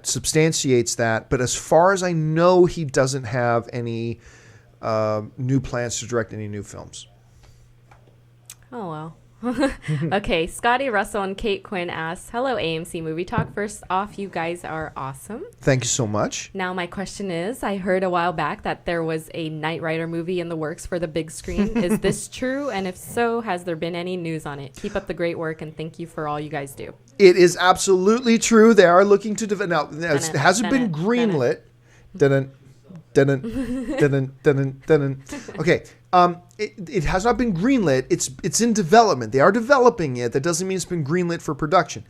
substantiates that. But as far as I know, he doesn't have any new plans to direct any new films. Oh, well. Okay, Scotty Russell and Kate Quinn asks, hello, AMC Movie Talk. First off, you guys are awesome. Thank you so much. Now, my question is, I heard a while back that there was a Knight Rider movie in the works for the big screen. Is this true? And if so, has there been any news on it? Keep up the great work, and thank you for all you guys do. It is absolutely true. They are looking to develop. Now, it hasn't been greenlit. Okay. It has not been greenlit. It's in development. They are developing it. That doesn't mean it's been greenlit for production.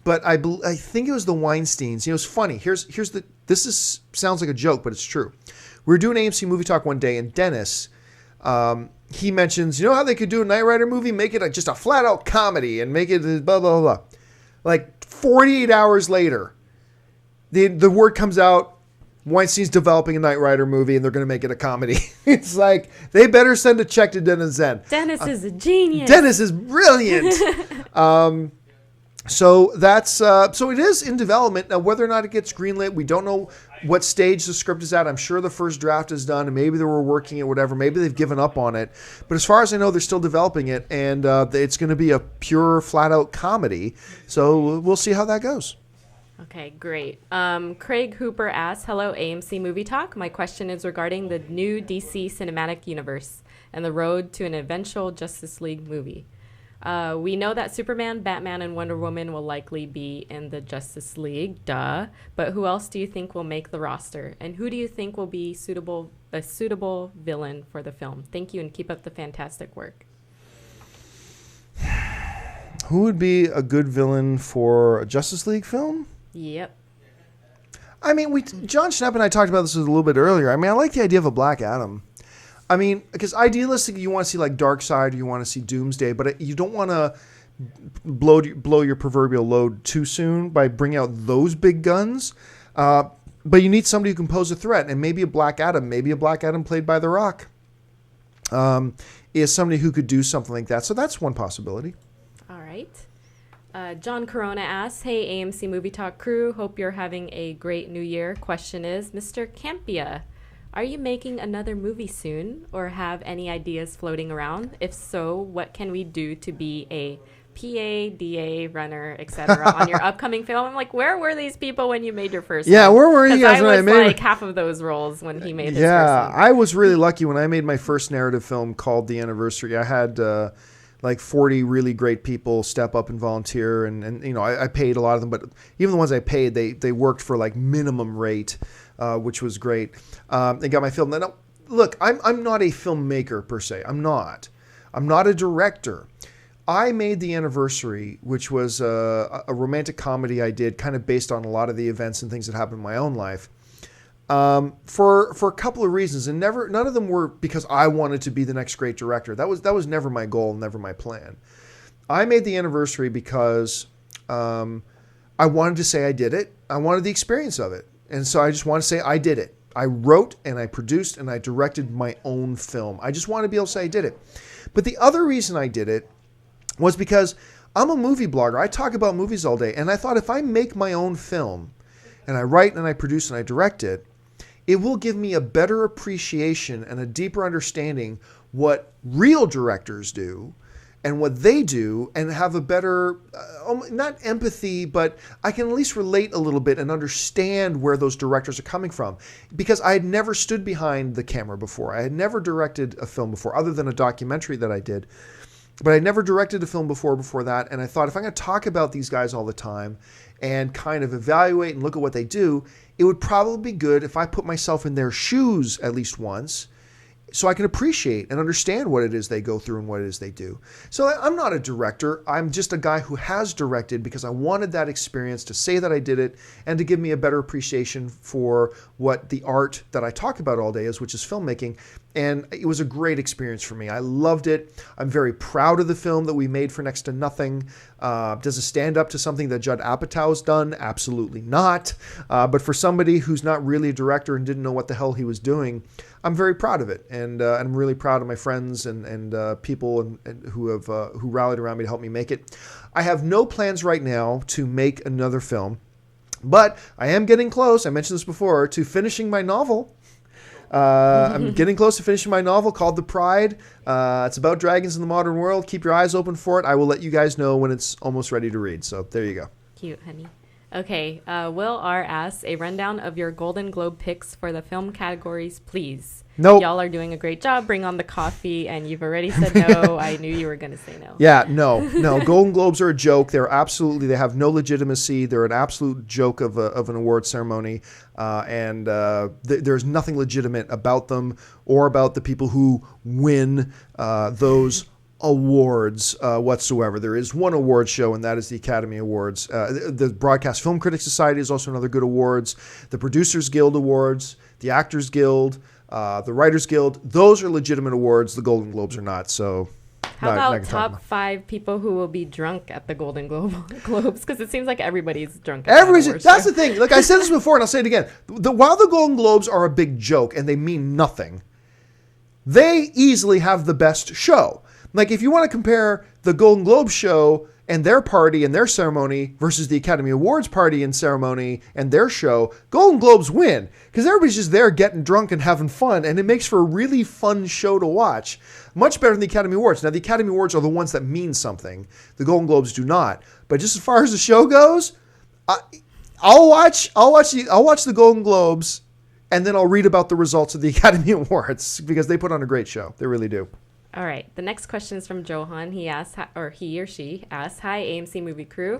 But I think it was the Weinsteins. You know, it's funny. Sounds like a joke, but it's true. We were doing AMC Movie Talk one day, and Dennis, he mentions, you know how they could do a Knight Rider movie? Make it just a flat out comedy and make it blah, blah, blah. Like 48 hours later, the word comes out, Weinstein's developing a Knight Rider movie, and they're going to make it a comedy. It's like, they better send a check to Dennis Zen. Dennis is a genius. Dennis is brilliant. So it is in development. Now, whether or not it gets greenlit, we don't know what stage the script is at. I'm sure the first draft is done, and maybe they were working it, whatever. Maybe they've given up on it. But as far as I know, they're still developing it, and it's going to be a pure, flat-out comedy. So we'll see how that goes. Okay, great. Craig Hooper asks, hello, AMC Movie Talk. My question is regarding the new DC cinematic universe and the road to an eventual Justice League movie. We know that Superman, Batman, and Wonder Woman will likely be in the Justice League, duh. But who else do you think will make the roster? And who do you think will be a suitable villain for the film? Thank you, and keep up the fantastic work. Who would be a good villain for a Justice League film? Yep. I mean, John Schnepp and I talked about this a little bit earlier. I mean, I like the idea of a Black Adam. I mean, because idealistically, you want to see like Darkseid, or you want to see Doomsday, but you don't want to blow your proverbial load too soon by bringing out those big guns. But you need somebody who can pose a threat, and maybe a Black Adam played by The Rock, is somebody who could do something like that. So that's one possibility. right. John Corona asks, hey, AMC Movie Talk crew, hope you're having a great new year. Question is, Mr. Campia, are you making another movie soon or have any ideas floating around? If so, what can we do to be a PA, DA, runner, etc. on your upcoming film? I'm like, where were these people when you made your first Yeah, one? where were you guys when I made I was like half of those roles when he made his first one. I was really lucky when I made my first narrative film called The Anniversary. I had like 40 really great people step up and volunteer, and you know, I paid a lot of them, but even the ones I paid, they worked for like minimum rate, which was great. They got my film. Now, look, I'm not a filmmaker per se. I'm not a director. I made The Anniversary, which was a romantic comedy I did, kind of based on a lot of the events and things that happened in my own life, for a couple of reasons, and none of them were because I wanted to be the next great director. That was never my goal, never my plan. I made The Anniversary because I wanted to say I did it. I wanted the experience of it, and so I just wanted to say I did it. I wrote and I produced and I directed my own film. I just wanted to be able to say I did it. But the other reason I did it was because I'm a movie blogger. I talk about movies all day. And I thought if I make my own film and I write and I produce and I direct it, it will give me a better appreciation and a deeper understanding what real directors do and what they do, and have a better, not empathy, but I can at least relate a little bit and understand where those directors are coming from. Because I had never stood behind the camera before. I had never directed a film before, other than a documentary that I did. But I never directed a film before that, and I thought if I'm going to talk about these guys all the time and kind of evaluate and look at what they do, it would probably be good if I put myself in their shoes at least once so I can appreciate and understand what it is they go through and what it is they do. So I'm not a director. I'm just a guy who has directed because I wanted that experience to say that I did it and to give me a better appreciation for what the art that I talk about all day is, which is filmmaking. And it was a great experience for me. I loved it. I'm very proud of the film that we made for next to nothing. Does it stand up to something that Judd Apatow's done? Absolutely not. But for somebody who's not really a director and didn't know what the hell he was doing, I'm very proud of it. And I'm really proud of my friends and people who rallied around me to help me make it. I have no plans right now to make another film, but I am getting close. I mentioned this before, to finishing my novel. I'm getting close to finishing my novel called The Pride. It's about dragons in the modern world. Keep your eyes open for it. I will let you guys know when it's almost ready to read. So there you go. Cute, honey. Okay, Will R. asks, a rundown of your Golden Globe picks for the film categories, please. Nope. Y'all are doing a great job. Bring on the coffee, and you've already said no. I knew you were going to say no. Yeah, no. Golden Globes are a joke. They have no legitimacy. They're an absolute joke of an award ceremony, and there's nothing legitimate about them or about the people who win those awards whatsoever. There is one award show, and that is the Academy Awards. The Broadcast Film Critics Society is also another good awards. The Producers Guild Awards, the Actors Guild, the Writers Guild. Those are legitimate awards. The Golden Globes are not. So how about top 5 people who will be drunk at the Golden Globes? Because it seems like everybody's drunk. That's the thing. Like I said this before, and I'll say it again. While the Golden Globes are a big joke and they mean nothing, they easily have the best show. Like, if you want to compare the Golden Globe show and their party and their ceremony versus the Academy Awards party and ceremony and their show, Golden Globes win because everybody's just there getting drunk and having fun, and it makes for a really fun show to watch. Much better than the Academy Awards. Now, the Academy Awards are the ones that mean something. The Golden Globes do not. But just as far as the show goes, I'll watch the Golden Globes, and then I'll read about the results of the Academy Awards because they put on a great show. They really do. All right. The next question is from Johan. He asks, or he or she asks, "Hi, AMC Movie Crew.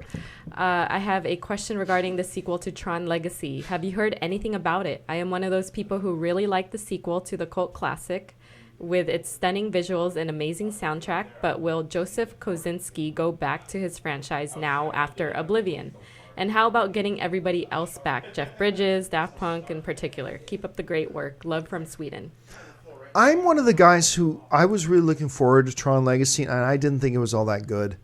I have a question regarding the sequel to Tron Legacy. Have you heard anything about it? I am one of those people who really like the sequel to the cult classic with its stunning visuals and amazing soundtrack, but will Joseph Kosinski go back to his franchise now after Oblivion? And how about getting everybody else back? Jeff Bridges, Daft Punk in particular. Keep up the great work. Love from Sweden." I'm one of the guys who I was really looking forward to Tron Legacy, and I didn't think it was all that good.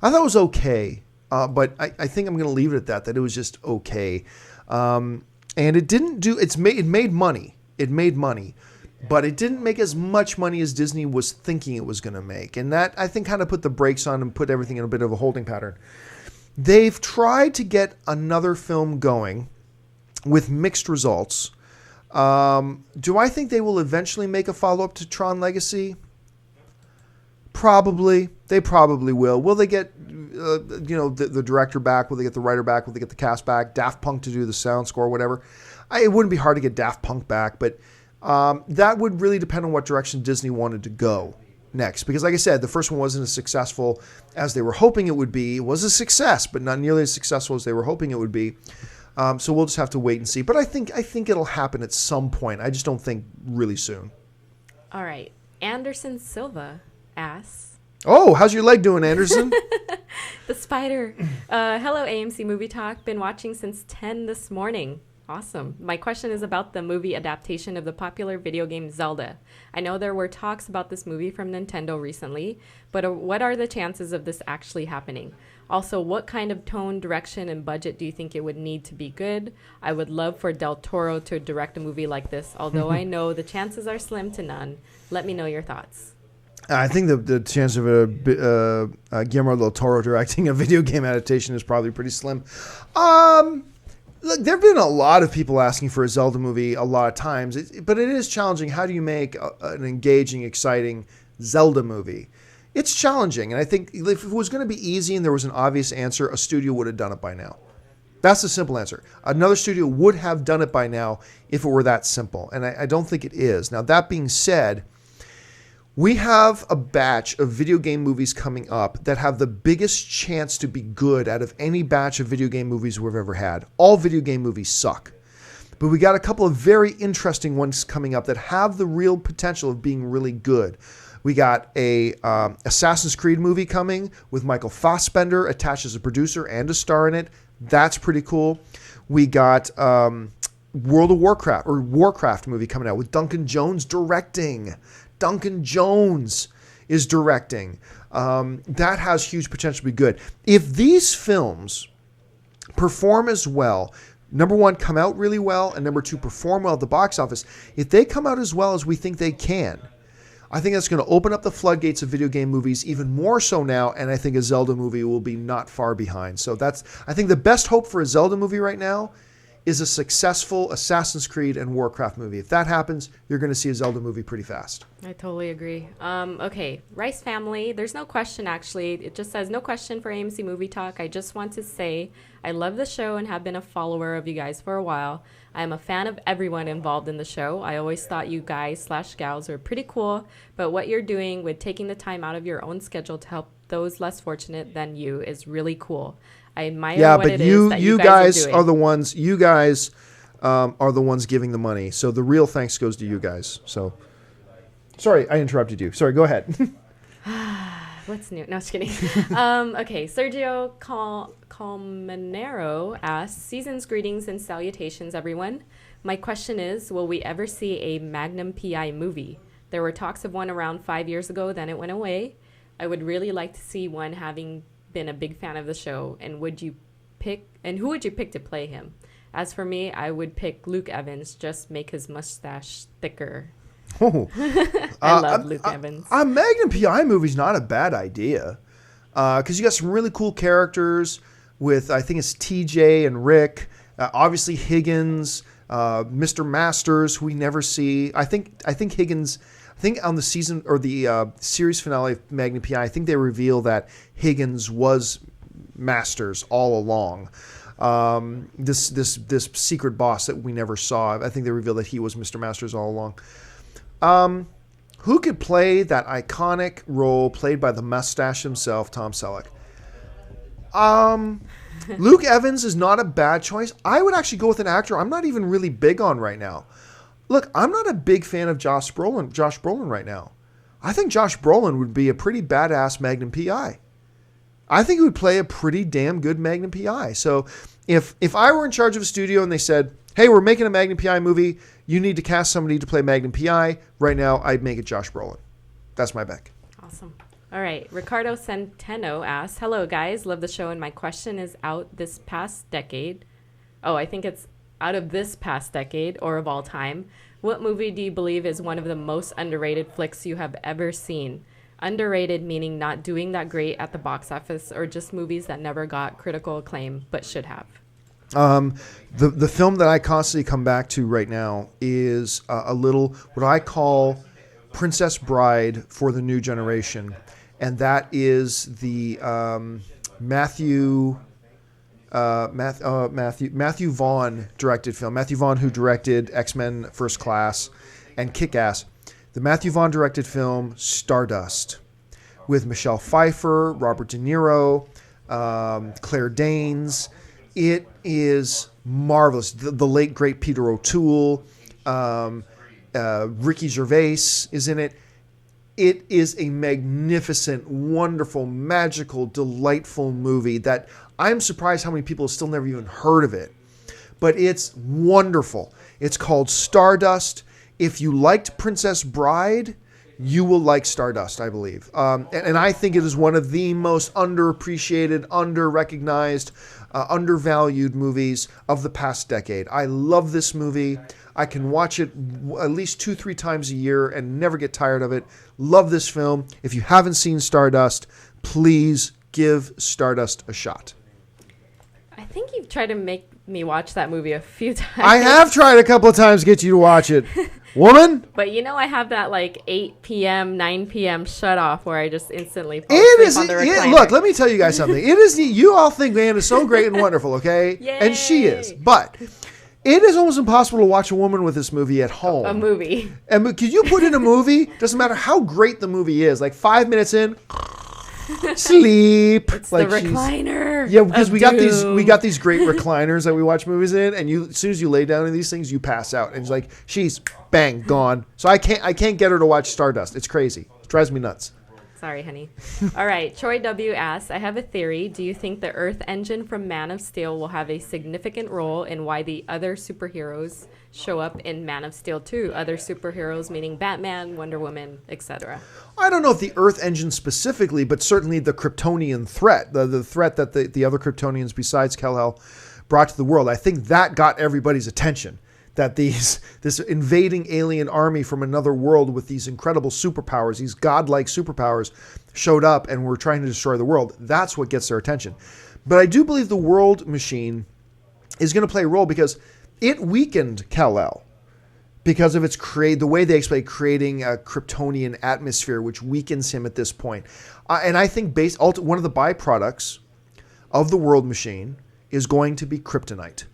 I thought it was okay, but I think I'm going to leave it at that it was just okay. And it didn't do, it made money. It made money. but it didn't make as much money as Disney was thinking it was going to make. And that, I think, kind of put the brakes on and put everything in a bit of a holding pattern. They've tried to get another film going with mixed results. Do I think they will eventually make a follow-up to Tron Legacy? Probably. They probably will. Will they get the director back? Will they get the writer back? Will they get the cast back? Daft Punk to do the sound score, whatever. It wouldn't be hard to get Daft Punk back, but that would really depend on what direction Disney wanted to go next. Because like I said, the first one wasn't as successful as they were hoping it would be. It was a success, but not nearly as successful as they were hoping it would be. So we'll just have to wait and see. But I think it'll happen at some point. I just don't think really soon. All right. Anderson Silva asks. Oh, how's your leg doing, Anderson? The spider. Hello, AMC Movie Talk. Been watching since 10 this morning. Awesome. My question is about the movie adaptation of the popular video game Zelda. I know there were talks about this movie from Nintendo recently, but what are the chances of this actually happening? Also, what kind of tone, direction, and budget do you think it would need to be good? I would love for Del Toro to direct a movie like this, although I know the chances are slim to none. Let me know your thoughts. I think the chance of Guillermo del Toro directing a video game adaptation is probably pretty slim. Look, there have been a lot of people asking for a Zelda movie a lot of times, but it is challenging. How do you make an engaging, exciting Zelda movie? It's challenging, and I think if it was going to be easy and there was an obvious answer, a studio would have done it by now. That's the simple answer. Another studio would have done it by now if it were that simple, and I don't think it is. Now, that being said, we have a batch of video game movies coming up that have the biggest chance to be good out of any batch of video game movies we've ever had. All video game movies suck. But we got a couple of very interesting ones coming up that have the real potential of being really good. We got a Assassin's Creed movie coming with Michael Fassbender attached as a producer and a star in it. That's pretty cool. We got World of Warcraft or Warcraft movie coming out with Duncan Jones directing. Duncan Jones is directing. That has huge potential to be good. If these films perform as well, number one, come out really well, and number two, perform well at the box office, if they come out as well as we think they can, I think that's going to open up the floodgates of video game movies even more so now, and I think a Zelda movie will be not far behind. So I think the best hope for a Zelda movie right now is a successful Assassin's Creed and Warcraft movie. If that happens, you're going to see a Zelda movie pretty fast. I totally agree. Okay, Rice Family. There's no question, actually. It just says, no question for AMC Movie Talk. I just want to say I love the show and have been a follower of you guys for a while. I am a fan of everyone involved in the show. I always thought you guys/gals were pretty cool, but what you're doing with taking the time out of your own schedule to help those less fortunate than you is really cool. I admire what it is that you guys are the ones. You guys are the ones giving the money. So the real thanks goes to you guys. So, sorry, I interrupted you. Sorry, go ahead. What's new? No, just kidding. Okay, Sergio Colmenero asks, season's greetings and salutations, everyone. My question is, will we ever see a Magnum P.I. movie? There were talks of one around 5 years ago, then it went away. I would really like to see one, having been a big fan of the show. And who would you pick to play him? As for me, I would pick Luke Evans. Just make his mustache thicker. Oh, I love Luke Evans. A Magnum P.I. movie's not a bad idea because you got some really cool characters with, I think it's TJ and Rick, obviously Higgins, Mr. Masters, who we never see. I think Higgins. I think on the season or the series finale of Magnum P.I., I think they reveal that Higgins was Masters all along. This secret boss that we never saw. I think they revealed that he was Mr. Masters all along. Who could play that iconic role played by the mustache himself, Tom Selleck? Luke Evans is not a bad choice. I would actually go with an actor I'm not even really big on right now. Look, I'm not a big fan of Josh Brolin right now. I think Josh Brolin would be a pretty badass Magnum P.I. I think he would play a pretty damn good Magnum P.I. So if I were in charge of a studio and they said, hey, we're making a Magnum P.I. movie, you need to cast somebody to play Magnum P.I., right now I'd make it Josh Brolin. That's my pick. Awesome. All right. Ricardo Centeno asks, hello, guys. Love the show, and my question is out this past decade. Oh, I think it's out of this past decade or of all time. What movie do you believe is one of the most underrated flicks you have ever seen? Underrated meaning not doing that great at the box office or just movies that never got critical acclaim but should have. The film that I constantly come back to right now is a little what I call Princess Bride for the new generation, and that is the Matthew Vaughn directed film. Matthew Vaughn, who directed X-Men First Class and Kick-Ass. The Matthew Vaughn directed film Stardust with Michelle Pfeiffer, Robert De Niro, Claire Danes. It is marvelous. The late, great Peter O'Toole, Ricky Gervais is in it. It is a magnificent, wonderful, magical, delightful movie that I'm surprised how many people have still never even heard of it. But it's wonderful. It's called Stardust. If you liked Princess Bride, you will like Stardust, I believe. And I think it is one of the most underappreciated, under-recognized, undervalued movies of the past decade. I love this movie. I can watch it at least 2-3 times a year and never get tired of it. Love this film. If you haven't seen Stardust, please give Stardust a shot. I think you've tried to make me watch that movie a few times. I have tried a couple of times to get you to watch it. Woman? But I have that 8 p.m., 9 p.m. shut off where I just instantly fall asleep on the recliner. Look, let me tell you guys something. It is you all think Anne is so great and wonderful, okay? Yay. And she is. But it is almost impossible to watch a woman with this movie at home. A movie. And because you put in a movie, doesn't matter how great the movie is, 5 minutes in, sleep. It's the recliner. Yeah, because we got these great recliners that we watch movies in, and as soon as you lay down in these things, you pass out, and it's like she's bang gone. So I can't get her to watch Stardust. It's crazy. It drives me nuts. Sorry, honey. All right. Troy W. asks, I have a theory. Do you think the Earth engine from Man of Steel will have a significant role in why the other superheroes show up in Man of Steel 2? Other superheroes meaning Batman, Wonder Woman, etc. I don't know if the Earth engine specifically, but certainly the Kryptonian threat, the threat that the other Kryptonians besides Kal-El brought to the world. I think that got everybody's attention. That this invading alien army from another world with these incredible superpowers, these godlike superpowers, showed up and were trying to destroy the world. That's what gets their attention. But I do believe the World Machine is going to play a role because it weakened Kal-El because of the way they explain creating a Kryptonian atmosphere, which weakens him at this point. And I think one of the byproducts of the World Machine is going to be kryptonite.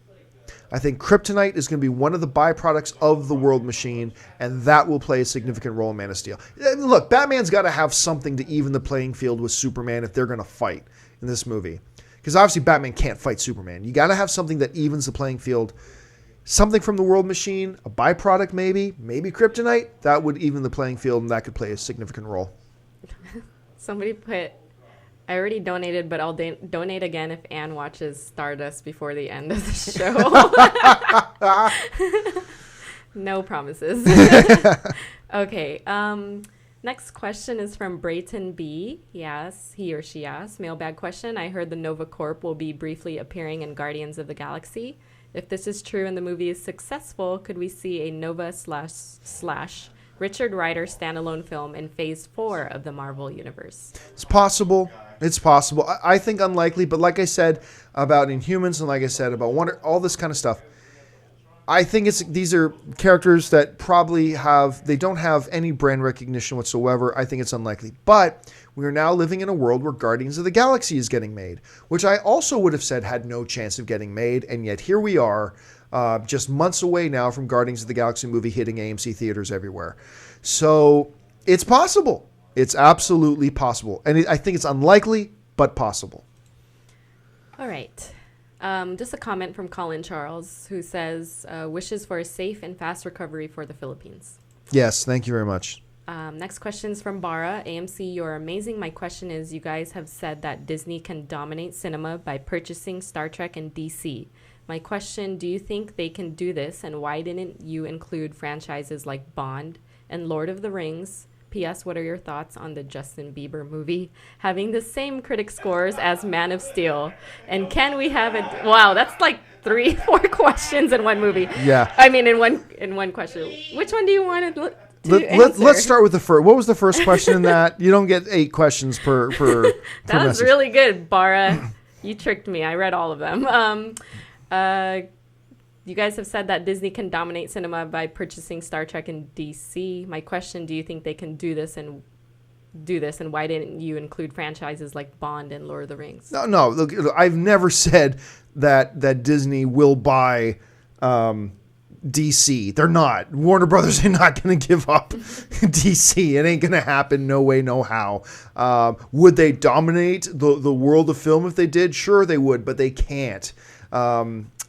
I think kryptonite is going to be one of the byproducts of the World Machine, and that will play a significant role in Man of Steel. Look, Batman's got to have something to even the playing field with Superman if they're going to fight in this movie. Because obviously Batman can't fight Superman. You got to have something that evens the playing field. Something from the World Machine, a byproduct maybe kryptonite, that would even the playing field, and that could play a significant role. Somebody put, I already donated, but I'll donate again if Anne watches Stardust before the end of the show. No promises. Okay. Next question is from Brayton B. Yes, he or she asks, mailbag question. I heard the Nova Corp will be briefly appearing in Guardians of the Galaxy. If this is true and the movie is successful, could we see a Nova slash Richard Rider standalone film in Phase 4 of the Marvel Universe? It's possible. It's possible. I think unlikely, but like I said about Inhumans and like I said about Wonder, all this kind of stuff, I think these are characters that probably they don't have any brand recognition whatsoever. I think it's unlikely. But we are now living in a world where Guardians of the Galaxy is getting made, which I also would have said had no chance of getting made, and yet here we are, just months away now from Guardians of the Galaxy movie hitting AMC theaters everywhere. So it's possible. It's absolutely possible. And I think it's unlikely, but possible. All right. Just a comment from Colin Charles, who says, wishes for a safe and fast recovery for the Philippines. Yes, thank you very much. Next question is from Bara. AMC, you're amazing. My question is, you guys have said that Disney can dominate cinema by purchasing Star Trek and DC. My question, do you think they can do this, and why didn't you include franchises like Bond and Lord of the Rings, P.S. What are your thoughts on the Justin Bieber movie having the same critic scores as Man of Steel? And can we have it? Wow, that's like 3-4 questions in one movie. Yeah. I mean, in one question. Which one do you want to answer? Let's start with the first. What was the first question in that? You don't get 8 questions per That was message. really good, Bara. You tricked me. I read all of them. You guys have said that Disney can dominate cinema by purchasing Star Trek and DC. My question, do you think they can do this, and why didn't you include franchises like Bond and Lord of the Rings? No. Look, I've never said that Disney will buy DC. They're not. Warner Brothers are not going to give up DC. It ain't going to happen. No way, no how. Would they dominate the world of film if they did? Sure they would, but they can't.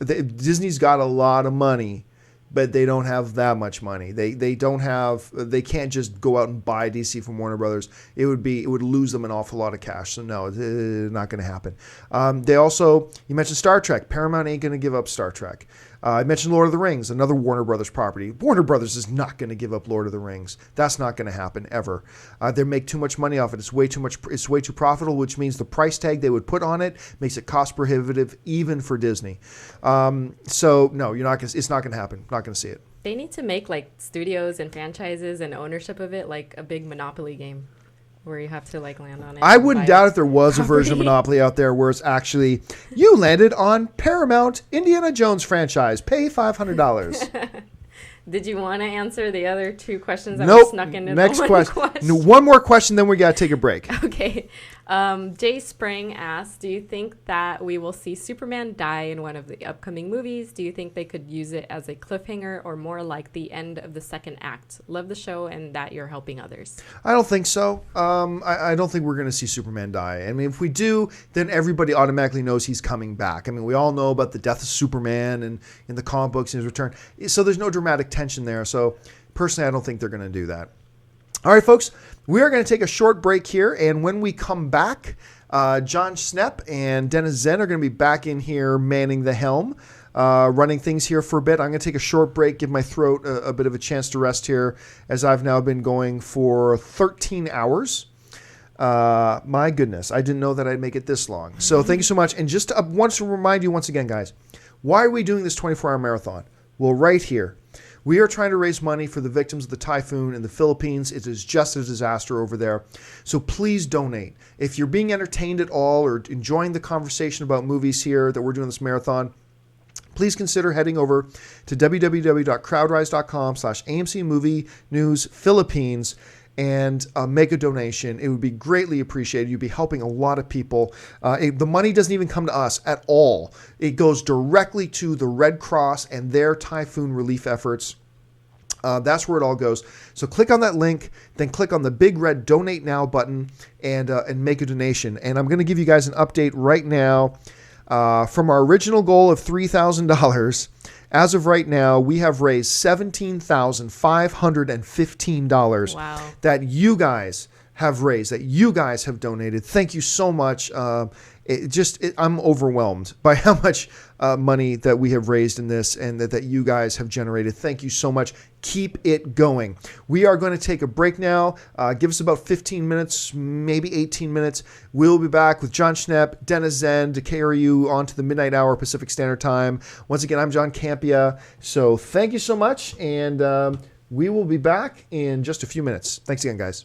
Disney's got a lot of money, but they don't have that much money. They can't just go out and buy DC from Warner Brothers. It would lose them an awful lot of cash. So no, it's not going to happen. You mentioned Star Trek. Paramount ain't going to give up Star Trek. I mentioned Lord of the Rings, another Warner Brothers property. Warner Brothers is not going to give up Lord of the Rings. That's not going to happen ever. They make too much money off it. It's way too profitable, which means the price tag they would put on it makes it cost prohibitive even for Disney. So no, it's not going to happen. Not going to see it. They need to make like studios and franchises and ownership of it like a big Monopoly game, where you have to like land on it. I wouldn't doubt if there was a version of Monopoly out there where it's actually, you landed on Paramount Indiana Jones franchise. Pay $500. Did you want to answer the other 2 questions that Nope. were snuck into Next the question. No, one more question, then we got to take a break. Okay. Jay Spring asks, do you think that we will see Superman die in one of the upcoming movies? Do you think they could use it as a cliffhanger or more like the end of the second act? Love the show and that you're helping others. I don't think so. I don't think we're going to see Superman die. I mean, if we do, then everybody automatically knows he's coming back. I mean, we all know about the death of Superman and in the comic books and his return. So there's no dramatic tension there. So personally, I don't think they're going to do that. All right, folks, we are going to take a short break here. And when we come back, John Schnepp and Dennis Zen are going to be back in here manning the helm, running things here for a bit. I'm going to take a short break, give my throat a bit of a chance to rest here, as I've now been going for 13 hours. My goodness, I didn't know that I'd make it this long. So thank you so much. And just want to remind you once again, guys, why are we doing this 24-hour marathon? Well, right here. We are trying to raise money for the victims of the typhoon in the Philippines. It is just a disaster over there. So please donate. If you're being entertained at all or enjoying the conversation about movies here that we're doing this marathon, please consider heading over to www.crowdrise.com/AMC Movie News Philippines and make a donation. It would be greatly appreciated. You'd be helping a lot of people. The money doesn't even come to us at all. It goes directly to the Red Cross and their typhoon relief efforts. That's where it all goes. So click on that link, then click on the big red Donate Now button and make a donation. And I'm going to give you guys an update right now. From our original goal of $3,000, as of right now, we have raised $17,515 that you guys have raised, that you guys have donated. Thank you so much. I'm overwhelmed by how much money that we have raised in this and that you guys have generated. Thank you so much. Keep it going. We are going to take a break now. Give us about 15 minutes, maybe 18 minutes. We'll be back with John Schnepp, Dennis Zen to carry you on to the midnight hour Pacific Standard Time. Once again, I'm John Campia. So thank you so much. And we will be back in just a few minutes. Thanks again, guys.